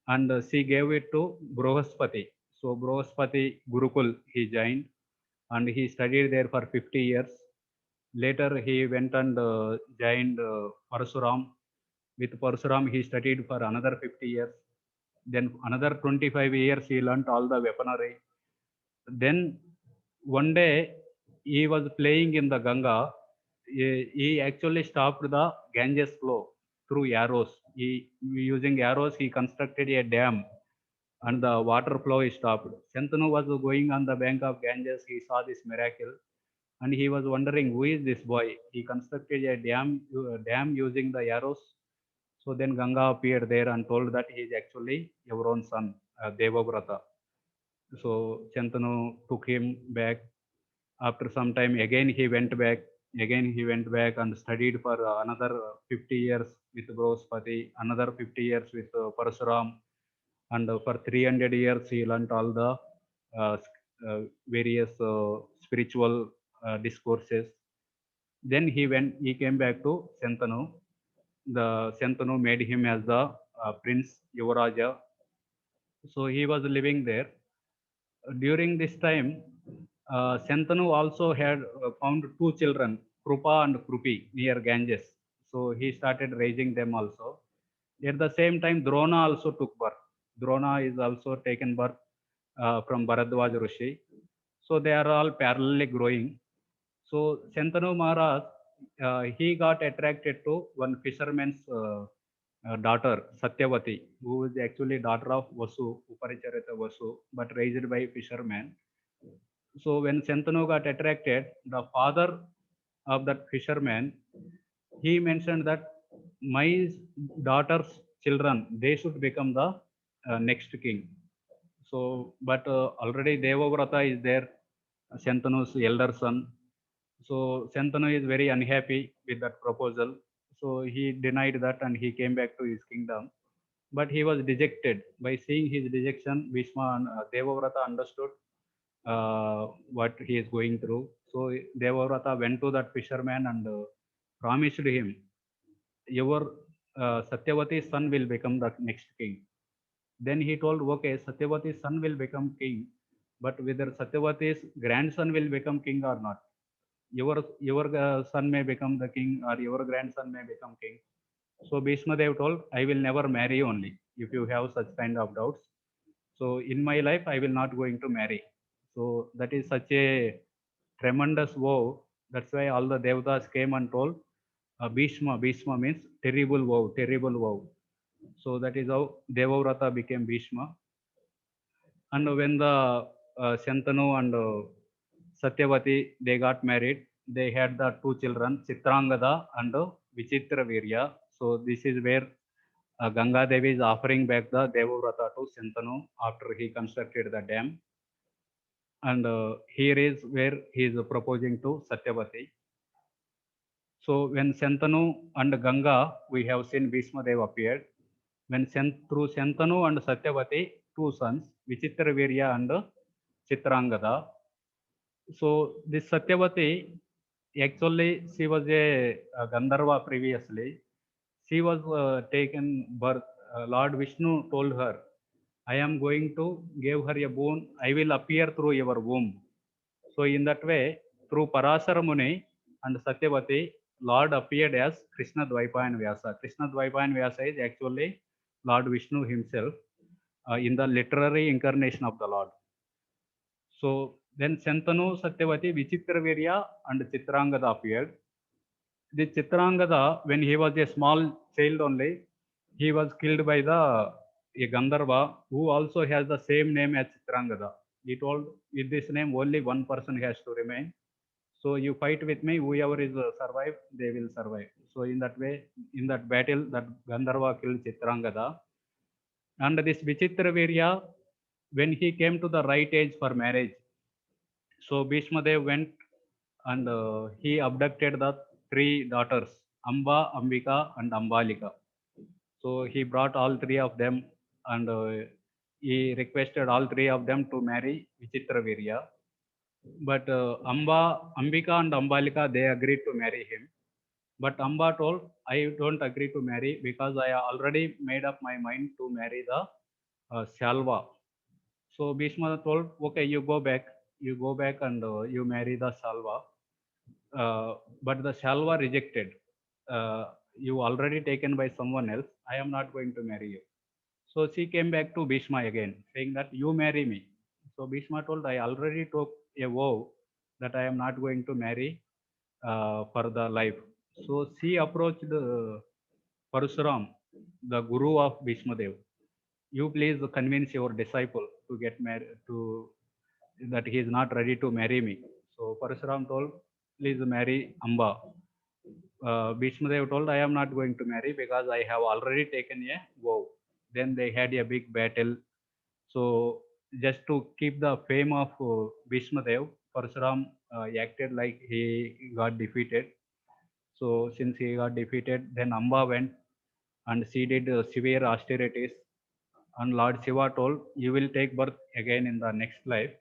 and she gave it to Brohaspati. So Brohaspati Gurukul he joined, and he studied there for 50 years. Later he went and joined Parasuram. With Parasuram he studied for another 50 years. Then another 25 years he learnt all the weaponry. Then one day he was playing in the Ganga. He actually stopped the Ganges flow through arrows. Using arrows he constructed a dam, and the water flow is stopped. Shantanu was going on the bank of Ganges. He saw this miracle, and he was wondering, who is this boy? He constructed a dam using the arrows. So then Ganga appeared there and told that he is actually your own son, Devavrata. So Shantanu took him back. After some time, again he went back. Again he went back and studied for another 50 years with Brohaspati, another 50 years with Parasuram, and for 300 years he learnt all the various spiritual discourses. Then he came back to Shantanu. The Shantanu made him as the Prince Yuvaraja. So he was living there. During this time, Shantanu also had found 2 children, Krupa and Krupi, near Ganges. So he started raising them also. At the same time, Drona also took birth. Drona is also taken birth from Bharadwaj Rishi. So they are all parallelly growing. So Shantanu Maharaj, he got attracted to one fisherman's daughter, Satyavati, who is actually daughter of Vasu, Uparicharita Vasu, but raised by fishermen. So when Shantanu got attracted, the father of that fisherman, he mentioned that my daughter's children, they should become the next king. So, but already Devavrata is there, Shantanu's elder son. So Shantanu is very unhappy with that proposal. So he denied that and he came back to his kingdom. But he was dejected. By seeing his dejection, Bhishma and Devavrata understood what he is going through. So Devavrata went to that fisherman and promised him, your Satyavati's son will become the next king. Then he told, okay, Satyavati's son will become king, but whether Satyavati's grandson will become king or not. Your son may become the king or your grandson may become king. So Bhishma Dev told, I will never marry only if you have such kind of doubts. So in my life, I will not going to marry. So that is such a tremendous vow That's why all the Devatas came and told Bhishma. Bhishma means terrible vow, terrible vow. So that is how Devavrata became Bhishma. And when the Shantanu and Satyavati, they got married, they had the two children, Chitrangada and Vichitravirya. So this is where Ganga Devi is offering back the Devavrata to Shantanu after he constructed the dam. And here is where he is proposing to Satyavati. So when Shantanu and Ganga, we have seen Bhishma Dev appeared. When through Shantanu and Satyavati, two sons, Vichitravirya and Chitrangada. So this Satyavati, actually she was a Gandharva previously. She was taken birth. Lord Vishnu told her, I am going to give her a boon. I will appear through your womb. So in that way, through Parasara Muni and Satyavati, Lord appeared as Krishna Dvaipayan Vyasa. Krishna Dvaipayan Vyasa is actually Lord Vishnu himself in the literary incarnation of the Lord. So then Shantanu, Satyavati, Vichitravirya and Chitrangada appeared. The Chitrangada, when he was a small child only, he was killed by a Gandharva who also has the same name as Chitrangada. He told, with this name only one person has to remain. So you fight with me, whoever is survive, they will survive. So in that way, in that battle, that Gandharva killed Chitrangada. And this Vichitravirya, when he came to the right age for marriage, so Bhishma Dev went and he abducted the three daughters, Amba, Ambika and Ambalika. So he brought all three of them and he requested all three of them to marry Vichitravirya. But Ambika and Ambalika, they agreed to marry him. But Amba told, I don't agree to marry because I already made up my mind to marry the Shalva. So Bhishma told, okay, you go back and you marry the Shalva. But the Shalva rejected. You already taken by someone else. I am not going to marry you. So she came back to Bhishma again, saying that you marry me. So Bhishma told, I already took a vow that I am not going to marry for the life. So she approached Parasuram, the guru of Bhishma Dev. You please convince your disciple to get married, to that he is not ready to marry me. So Parasuram told, please marry Amba. Bhishma Dev told, I am not going to marry because I have already taken a vow. Then they had a big battle. So just to keep the fame of Bhishma Dev, Parasuram acted like he got defeated. So since he got defeated, then Amba went and she did severe austerities. And Lord Shiva told, you will take birth again in the next life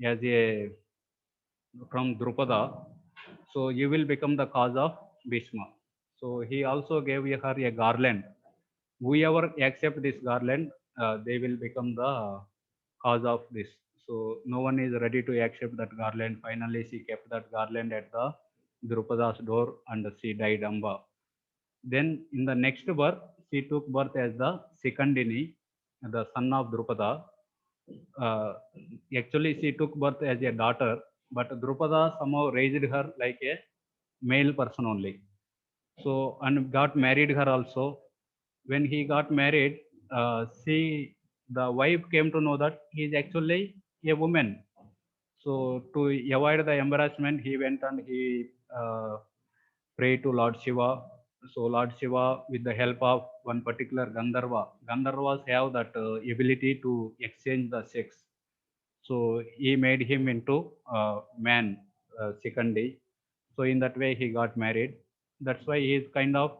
as a from Drupada. So you will become the cause of Bhishma. So he also gave her a garland. Whoever accept this garland, they will become the cause of this. So no one is ready to accept that garland. Finally, she kept that garland at the Drupada's door and she died Amba. Then in the next birth, she took birth as the Sikandini, the son of Drupada. Actually, she took birth as a daughter, but Drupada somehow raised her like a male person only. So, and got married her also. When he got married, the wife came to know that he is actually a woman. So to avoid the embarrassment, he went and he prayed to Lord Shiva. So Lord Shiva, with the help of one particular Gandharva, Gandharvas have that ability to exchange the sex. So he made him into man, Sikandi. So in that way he got married. That's why he is kind of,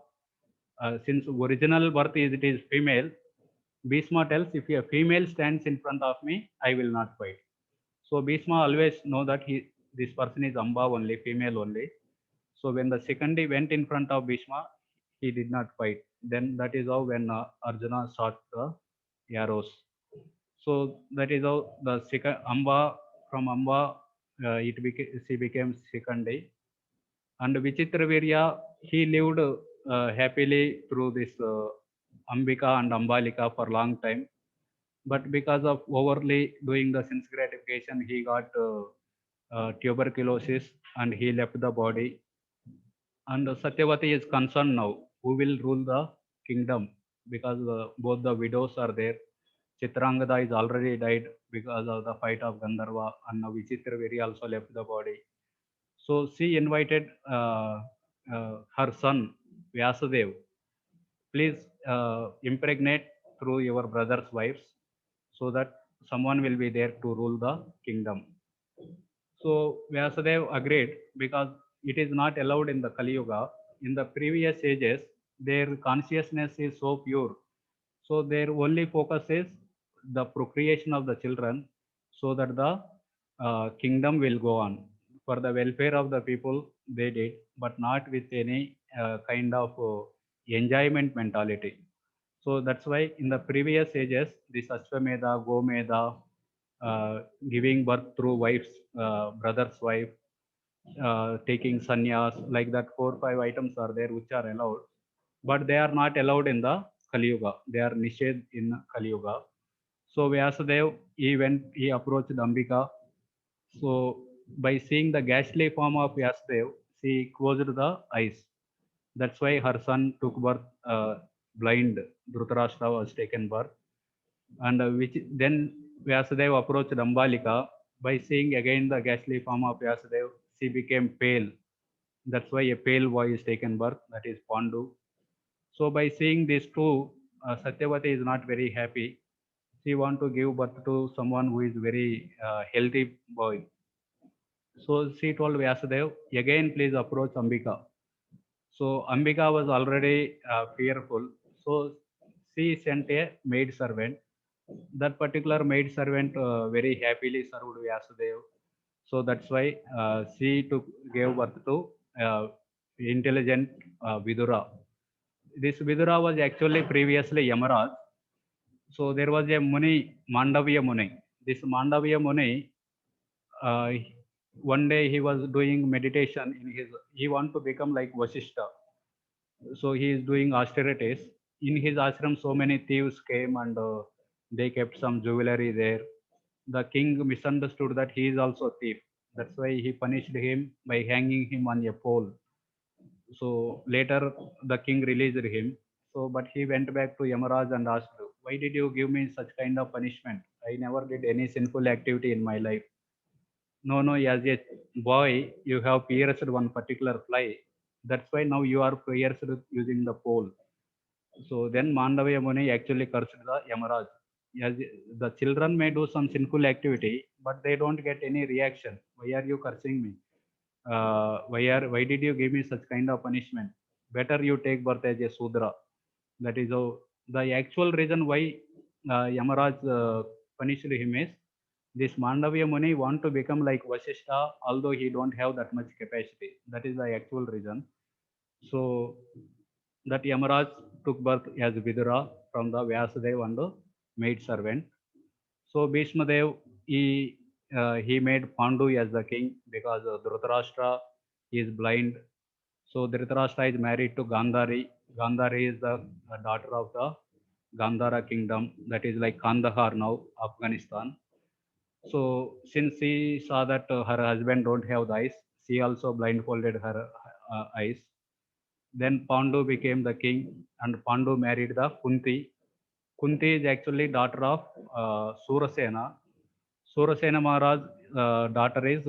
since original birth is it is female, Bhishma tells, if a female stands in front of me, I will not fight. So Bhishma always know that this person is Amba only, female only. So when the Sikandi went in front of Bhishma, he did not fight. Then that is how when Arjuna shot the arrows. So that is how the Amba, from Amba, she became Sikandi. And Vichitravirya, he lived happily through this Ambika and Ambalika for a long time. But because of overly doing the sense gratification, he got tuberculosis, and he left the body. And Satyavati is concerned now who will rule the kingdom, because both the widows are there. Chitrangada is already died because of the fight of Gandharva, and now Vichitraviri also left the body. So she invited her son Vyasadev, please impregnate through your brother's wives, so that someone will be there to rule the kingdom. So Vyasadev agreed, because it is not allowed in the Kali Yuga. In the previous ages, their consciousness is so pure. So their only focus is the procreation of the children, so that the kingdom will go on. For the welfare of the people, they did, but not with any kind of enjoyment mentality. So that's why in the previous ages, this Ashwamedha, Gomedha, giving birth through wife's brother's wife, taking sannyas, like that 4 or 5 items are there which are allowed, but they are not allowed in the Kali Yuga. They are nishedh in Kali Yuga. So Vyasadev, he approached Ambika. So by seeing the ghastly form of Vyasadev, she closed the eyes. That's why her son took birth blind. Dhritarashtra was taken birth. And then Vyasadev approached Ambalika. By seeing again the ghastly form of Vyasadev, she became pale. That's why a pale boy is taken birth, that is Pandu. So by seeing these two, Satyavati is not very happy. She wants to give birth to someone who is very healthy boy. So she told Vyasadev, again please approach Ambika. So Ambika was already fearful. So she sent a maid servant. That particular maid servant very happily served Vyasadev. So that's why she gave birth to intelligent Vidura. This Vidura was actually previously Yamaraj. So there was a Muni, Mandavya Muni. This Mandavya Muni, one day he was doing meditation he want to become like Vasishta. So he is doing austerities. In his ashram, so many thieves came and they kept some jewelry there. The king misunderstood that he is also a thief. That's why he punished him by hanging him on a pole. So later the king released him. So, but he went back to Yamaraj and asked, why did you give me such kind of punishment? I never did any sinful activity in my life. No, as a boy, you have pierced one particular fly. That's why now you are pierced using the pole. So then Mandavya Muni actually cursed the Yamaraj. As the children may do some sinful activity, but they don't get any reaction. Why are you cursing me? Why did you give me such kind of punishment? Better you take birth as a Sudra. That is the actual reason why Yamaraj punished him is this Mandavya Muni want to become like Vasishta, although he don't have that much capacity. That is the actual reason. So that Yamaraj took birth as Vidura from the Vyasadev and the maid servant. So Bhishma Dev, he made Pandu as the king, because Dhritarashtra is blind. So Dhritarashtra is married to Gandhari. Gandhari is the daughter of the Gandhara kingdom, that is like Kandahar now, Afghanistan. So since she saw that her husband don't have the eyes, she also blindfolded her eyes. Then Pandu became the king, and Pandu married the Kunti. Kunti is actually daughter of Surasena. Surasena Maharaj daughter is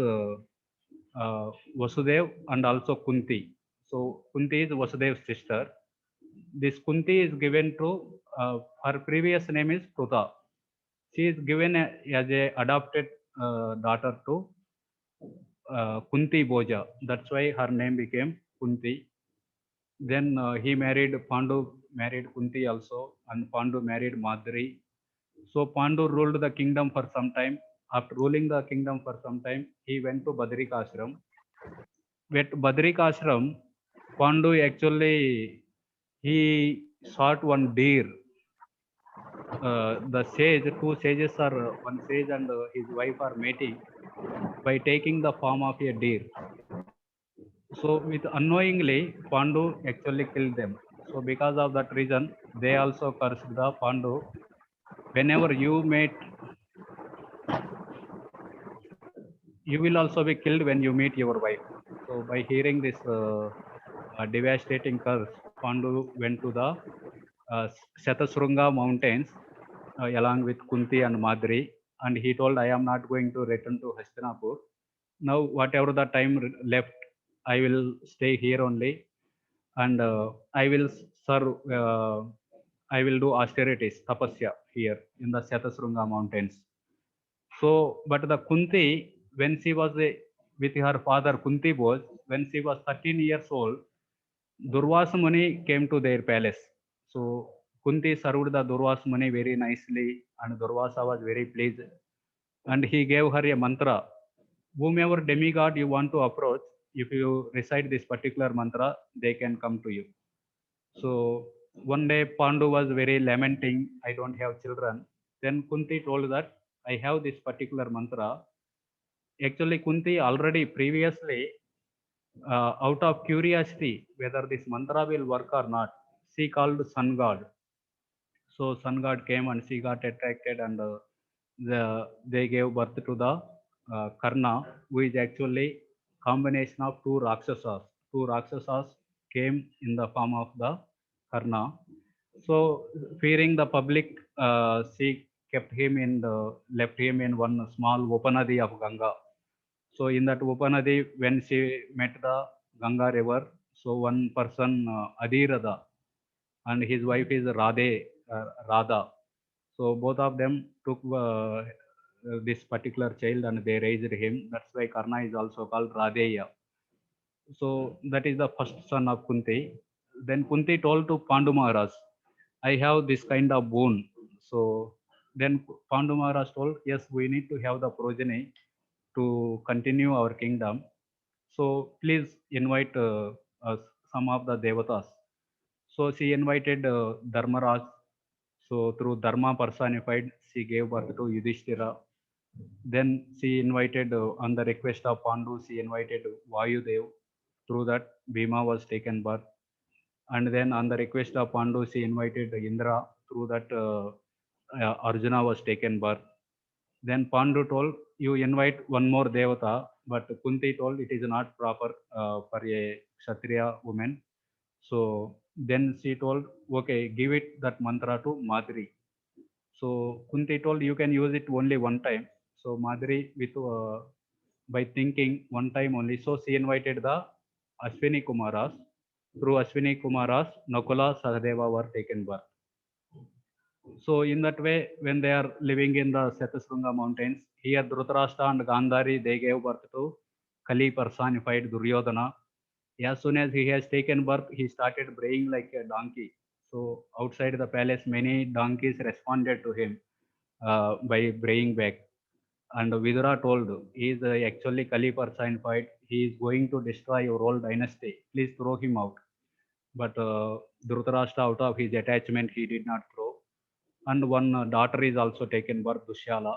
Vasudev and also Kunti. So Kunti is Vasudev's sister. This Kunti is given to her previous name is Pruta. She is given as a adopted daughter to Kunti Bhoja. That's why her name became Kunti. Then he married Pandu, married Kunti also, and Pandu married Madri. So Pandu ruled the kingdom for some time. After ruling the kingdom for some time, he went to Badrikashram. At Badrikashram, Pandu actually he shot one deer. The sage, two sages are one sage and his wife are mating by taking the form of a deer. So with unknowingly, Pandu actually killed them. So because of that reason, they also cursed the Pandu. Whenever you mate, you will also be killed when you meet your wife. So by hearing this devastating curse, Pandu went to the Shatasrunga mountains along with Kunti and Madri, and he told, I am not going to return to Hastinapur. Now whatever the time left, I will stay here only, and I will serve, I will do austerities, tapasya here in the Shatasrunga mountains. So, but the Kunti, when she was with her father Kunti was, when she was 13 years old, Durvasa Muni came to their palace. So Kunti served the Durvasa Muni very nicely, and Durvasa was very pleased. And he gave her a mantra. Whomever demigod you want to approach, if you recite this particular mantra, they can come to you. So one day Pandu was very lamenting, I don't have children. Then Kunti told that I have this particular mantra. Actually, Kunti already previously, out of curiosity whether this mantra will work or not, she called Sun God. So Sun God came and she got attracted, and they gave birth to the Karna, who is actually combination of two Rakshasas. Two Rakshasas came in the form of the Karna. So fearing the public, she kept him in the, left him in one small Upanadi of Ganga. So in that Upanadi, when she met the Ganga river, so one person, Adhirada, and his wife is Radha. So both of them took this particular child and they raised him. That's why Karna is also called Radheya. So that is the first son of Kunti. Then Kunti told to Pandu Maharaj, I have this kind of boon. So then Pandu Maharaj told, yes, we need to have the progeny to continue our kingdom. So please invite us, some of the devatas. So she invited Dharmaraj. So through Dharma personified, she gave birth to Yudhishthira. Then she invited, on the request of Pandu, she invited Vayudev. Through that, Bhima was taken birth. And then on the request of Pandu, she invited Indra. Through that, Arjuna was taken birth. Then Pandu told, you invite one more Devata, but Kunti told it is not proper for a Kshatriya woman. So then she told, okay, give it that mantra to Madri. So Kunti told, you can use it only one time. So Madri, with by thinking one time only, so she invited the Ashwini Kumaras. Through Ashwini Kumaras, Nakula, Sahadeva were taken birth. So in that way, when they are living in the Shatasrunga mountains, here Dhritarashtra and Gandhari, they gave birth to Kali personified Duryodhana. As soon as he has taken birth, he started braying like a donkey. So outside the palace, many donkeys responded to him by braying back. And Vidura told, he is actually Kali personified. He is going to destroy your whole dynasty. Please throw him out. But Dhritarashtra, out of his attachment, he did not throw. And one daughter is also taken birth, Dushyala.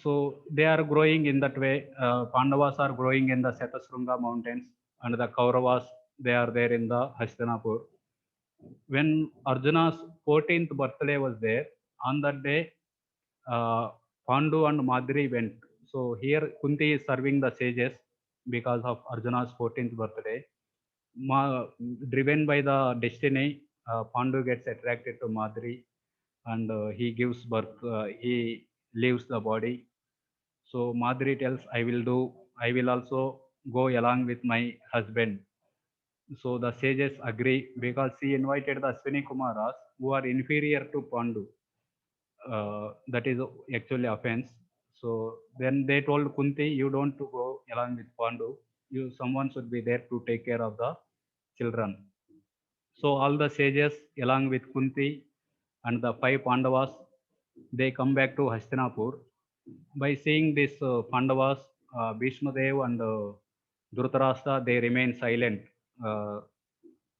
So they are growing in that way. Pandavas are growing in the Shatasrunga mountains, and the Kauravas, they are there in the Hastinapur. When Arjuna's 14th birthday was there, on that day, Pandu and Madri went. So here Kunti is serving the sages because of Arjuna's 14th birthday. Driven by the destiny, Pandu gets attracted to Madri, and he gives birth, he leaves the body. So Madri tells, I will also go along with my husband. So the sages agree because she invited the Ashwini Kumaras who are inferior to Pandu. That is actually offense. So then they told Kunti, you don't go along with Pandu. Someone should be there to take care of the children. So all the sages along with Kunti and the 5 Pandavas, they come back to Hastinapur. By seeing this Pandavas, Bhishma Dev and Dhritarashtra, they remain silent.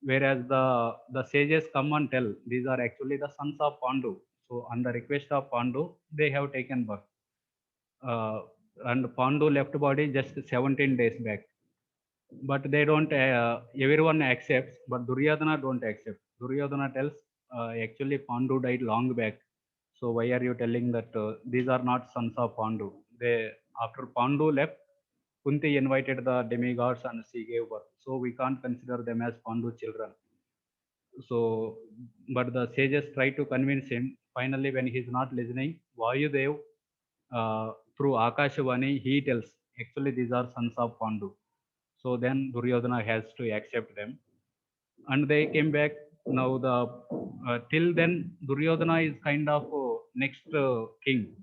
Whereas the sages come and tell, these are actually the sons of Pandu. So on the request of Pandu, they have taken birth. And Pandu left body just 17 days back. But they don't, everyone accepts, but Duryodhana don't accept. Duryodhana tells, actually Pandu died long back. So why are you telling that these are not sons of Pandu? after Pandu left, Kunti invited the demigods and she gave birth. So we can't consider them as Pandu children. So, but the sages try to convince him. Finally, when he's not listening, Vayudev, through Akashavani, he tells, actually these are sons of Pandu. So then Duryodhana has to accept them. And they came back. Now till then Duryodhana is kind of next king.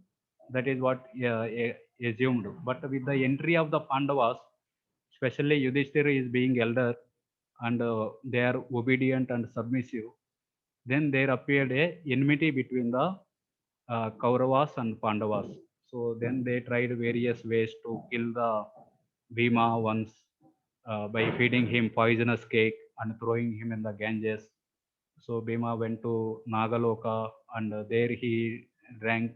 That is what assumed. But with the entry of the Pandavas, especially Yudhishthira is being elder and they are obedient and submissive, then there appeared a enmity between the Kauravas and Pandavas. So then they tried various ways to kill the Bhima once by feeding him poisonous cake and throwing him in the Ganges. So Bhima went to Nagaloka and there he drank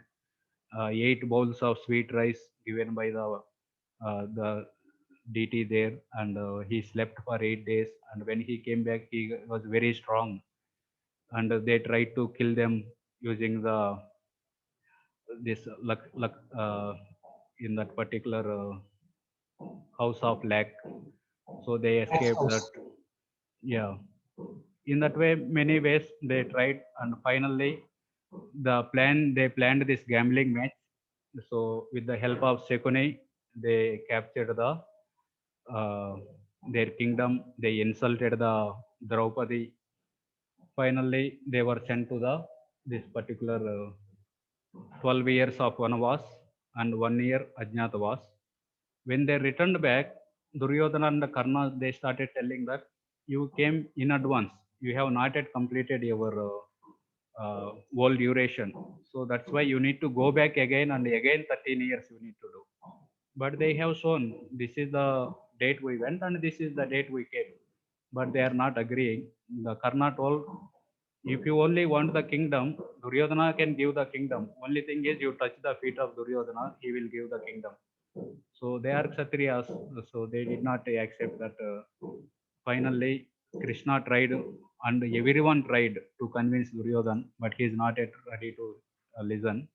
8 bowls of sweet rice given by the deity there, and he slept for 8 days. And when he came back, he was very strong. And they tried to kill them using this in that particular house of lac. So they escaped that. Yeah. In that way, many ways they tried, and finally they planned this gambling match. So with the help of Shekuni, they captured their kingdom. They insulted the Draupadi. Finally, they were sent to this particular 12 years of Vanavas and 1 year Ajnatavas. When they returned back, Duryodhana and Karna, they started telling that you came in advance. You have not yet completed your whole duration. So that's why you need to go back again and again 13 years you need to do. But they have shown this is the date we went and this is the date we came. But they are not agreeing. The Karna told, if you only want the kingdom, Duryodhana can give the kingdom. Only thing is you touch the feet of Duryodhana, he will give the kingdom. So they are Kshatriyas, so they did not accept that. Finally, Krishna tried and everyone tried to convince Duryodhana, but he is not yet ready to listen.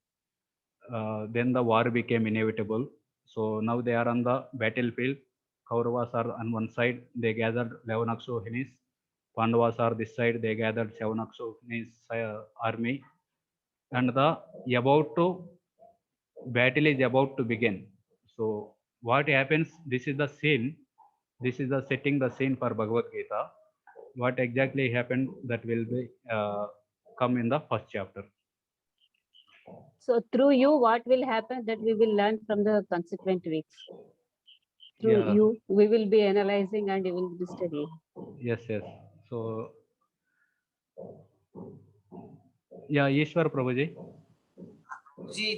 Then the war became inevitable. So now they are on the battlefield. Kauravas are on one side, they gathered 11 Akshohinis. Pandavas are this side, they gathered 7 Akshohinis army. And the battle is about to begin. So what happens, this is the scene, this is the setting the scene for Bhagavad Gita. What exactly happened, that will be come in the first chapter. So through you, what will happen that we will learn from the consequent weeks? Through you, we will be analyzing and we will be studying. Yes. So, yeah, Ishwar Prabhuji.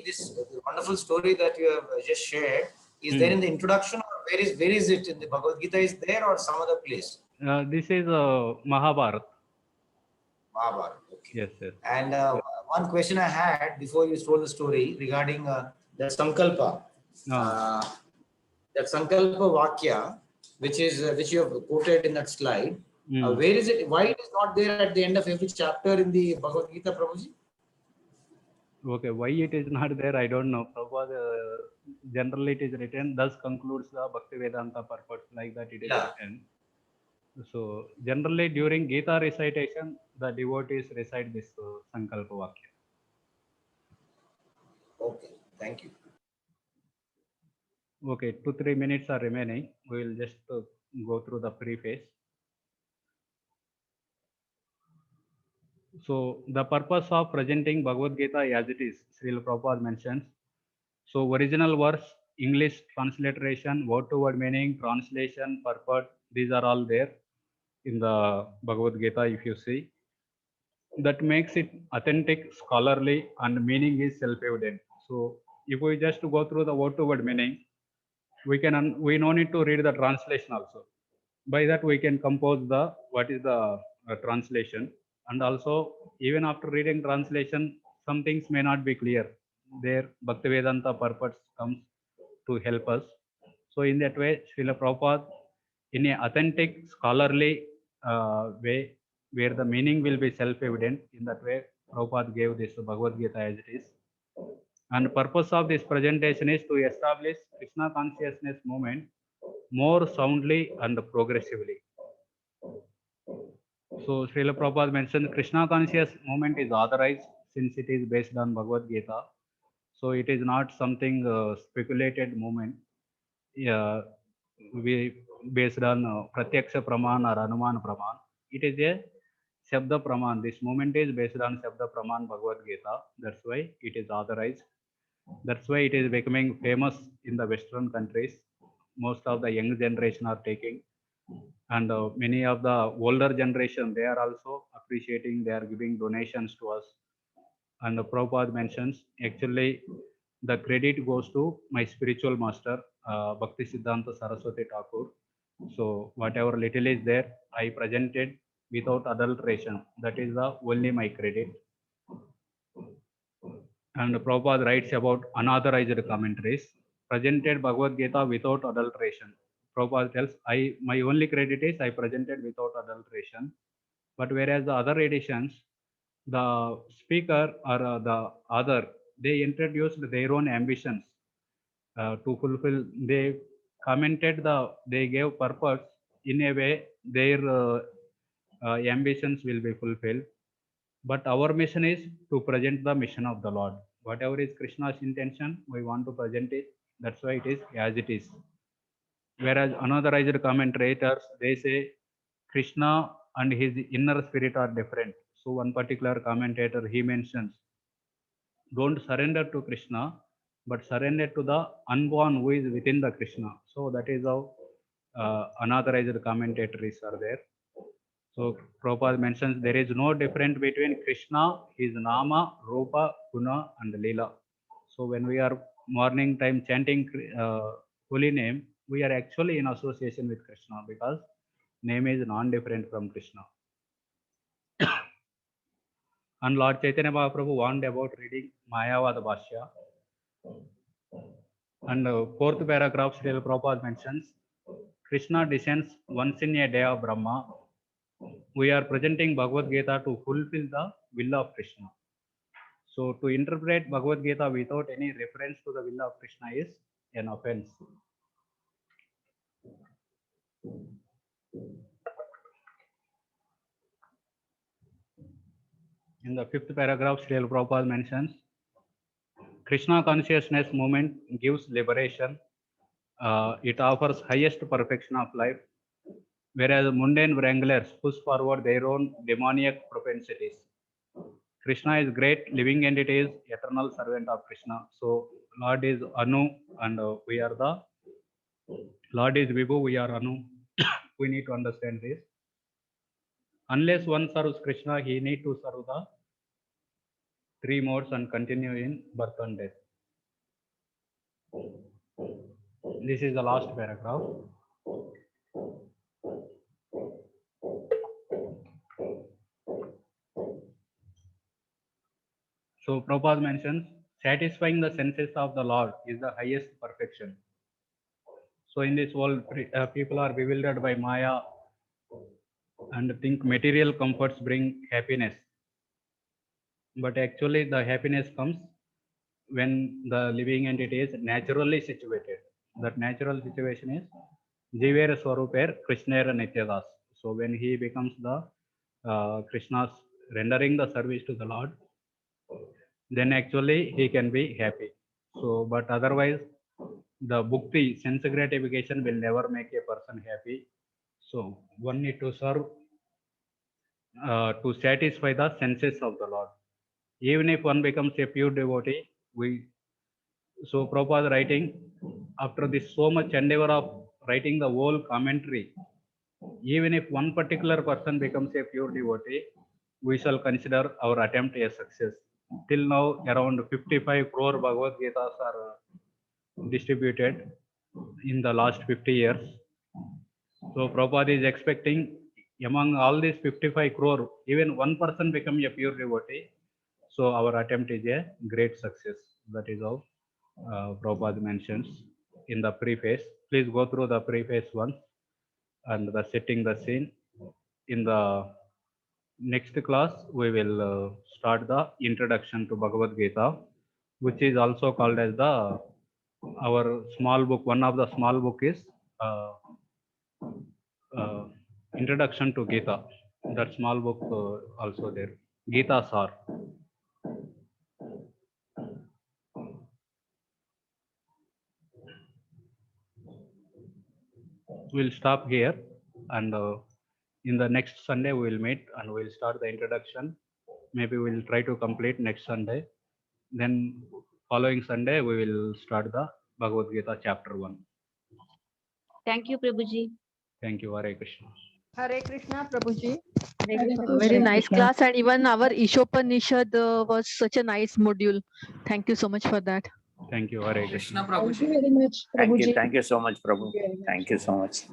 This wonderful story that you have just shared, is there in the introduction, or where is it in the Bhagavad Gita? Is there or some other place? This is Mahabharata. Mahabharata. Okay. Yes. And one question I had before you told the story regarding the Sankalpa. That Sankalpa Vakya, which you have quoted in that slide, where is it? Why it is not there at the end of every chapter in the Bhagavad Gita, Prabhuji? Okay, why it is not there, I don't know. Prabhupada, generally it is written, thus concludes the Bhakti Vedanta purport, like that it is written. So generally during Gita recitation, the devotees recite this Sankalpa Vakya. Okay, thank you. Okay, 2-3 minutes are remaining. We will just go through the preface. So the purpose of presenting Bhagavad Gita as it is, Srila Prabhupada mentions. So original verse, English transliteration, word to word meaning, translation, purport, these are all there in the Bhagavad Gita if you see. That makes it authentic, scholarly, and meaning is self-evident. So if we just go through the word to word meaning, we no need to read the translation also. By that we can compose what is the translation. And also, even after reading translation, some things may not be clear. There, Bhaktivedanta purpose comes to help us. So in that way, Srila Prabhupada, in an authentic, scholarly way, where the meaning will be self-evident, in that way, Prabhupada gave this Bhagavad Gita as it is. And purpose of this presentation is to establish Krishna consciousness movement more soundly and progressively. So Srila Prabhupada mentioned Krishna conscious movement is authorized since it is based on Bhagavad Gita. So it is not something speculated movement. Yeah, we based on Pratyaksha Praman or Anuman Praman. It is a Shabda Praman. This movement is based on Shabda Praman Bhagavad Gita. That's why it is authorized. That's why it is becoming famous in the Western countries. Most of the young generation are taking, and many of the older generation, they are also appreciating, they are giving donations to us. And Prabhupada mentions, actually the credit goes to my spiritual master, Bhakti Siddhanta Saraswati Thakur. So whatever little is there, I presented without adulteration. That is the only my credit. And Prabhupada writes about unauthorized commentaries. Presented Bhagavad Gita without adulteration. Prabhupada tells, my only credit is I presented without adulteration. But whereas the other editions, the speaker or the author, they introduced their own ambitions to fulfill. They commented they gave purpose in a way their ambitions will be fulfilled. But our mission is to present the mission of the Lord. Whatever is Krishna's intention, we want to present it. That's why it is as it is. Whereas unauthorized commentators, they say Krishna and his inner spirit are different. So one particular commentator, he mentions, don't surrender to Krishna, but surrender to the unborn who is within the Krishna. So that is how unauthorized commentators are there. So Prabhupada mentions there is no difference between Krishna, his Nama, Rupa, Guna and Leela. So when we are morning time chanting holy name, we are actually in association with Krishna because name is non-different from Krishna. And Lord Chaitanya Mahaprabhu warned about reading Mayavada Bhashya. And fourth paragraph, Srila Prabhupada mentions, Krishna descends once in a day of Brahma. We are presenting Bhagavad Gita to fulfill the will of Krishna. So to interpret Bhagavad Gita without any reference to the will of Krishna is an offense. In the fifth paragraph, Srila Prabhupada mentions, Krishna consciousness movement gives liberation. It offers highest perfection of life, whereas mundane wranglers push forward their own demoniac propensities. Krishna is great living entity, is eternal servant of Krishna. So Lord is Anu and we are the Lord is Vibhu, we are Anu. We need to understand this. Unless one serves Krishna, he need to serve the three modes and continue in birth and death. This is the last paragraph. So Prabhupada mentions, satisfying the senses of the Lord is the highest perfection. So in this world, people are bewildered by Maya and think material comforts bring happiness. But actually the happiness comes when the living entity is naturally situated. That natural situation is Jivera Swaruper Krishnera Nityadas. So when he becomes the Krishna's rendering the service to the Lord, then actually he can be happy. So, but otherwise, the bhukti, sense gratification will never make a person happy. So one need to serve to satisfy the senses of the Lord. Even if one becomes a pure devotee, so Prabhupada writing, after this so much endeavor of writing the whole commentary, even if one particular person becomes a pure devotee, we shall consider our attempt a success. Till now, around 55 crore Bhagavad Gitas are distributed in the last 50 years. So Prabhupada is expecting among all these 55 crore, even one person become a pure devotee. So our attempt is a great success. That is how Prabhupada mentions in the preface. Please go through the preface once and the setting the scene. In the next class, we will start the introduction to Bhagavad Gita. which is also called as the our small book. One of the small book is Introduction to Gita. That small book also there. Gita Sar. We'll stop here, and in the next Sunday we will meet and we'll start the introduction. Maybe we'll try to complete next Sunday. Then following Sunday we will start the Bhagavad Gita chapter 1. Thank you, Prabhuji. Thank you. Hare Krishna. Hare Krishna, Prabhuji. Very nice class, and even our Ishopanishad was such a nice module. Thank you so much for that. Thank you. Hare Krishna. Thank you very much, Thank you. Prabhuji. Thank you so much, Prabhu. Thank you so much.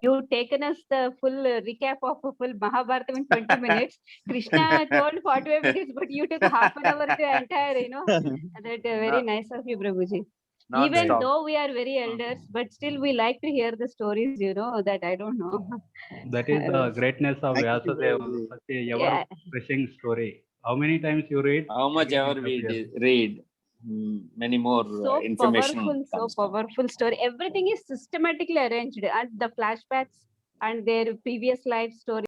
You've taken us the full recap of a full Mahabharata in 20 minutes. Krishna told 45 minutes, but you took half an hour to entire, that very nice of you, Prabhuji. Even Non-stop. though we are very elders, but still we like to hear the stories, that I don't know. That is the greatness of Vyasadeva, such a ever-refreshing story. How many times you read? How much ever we read, many more So information. powerful, so powerful story. Everything is systematically arranged, and the flashbacks and their previous life story.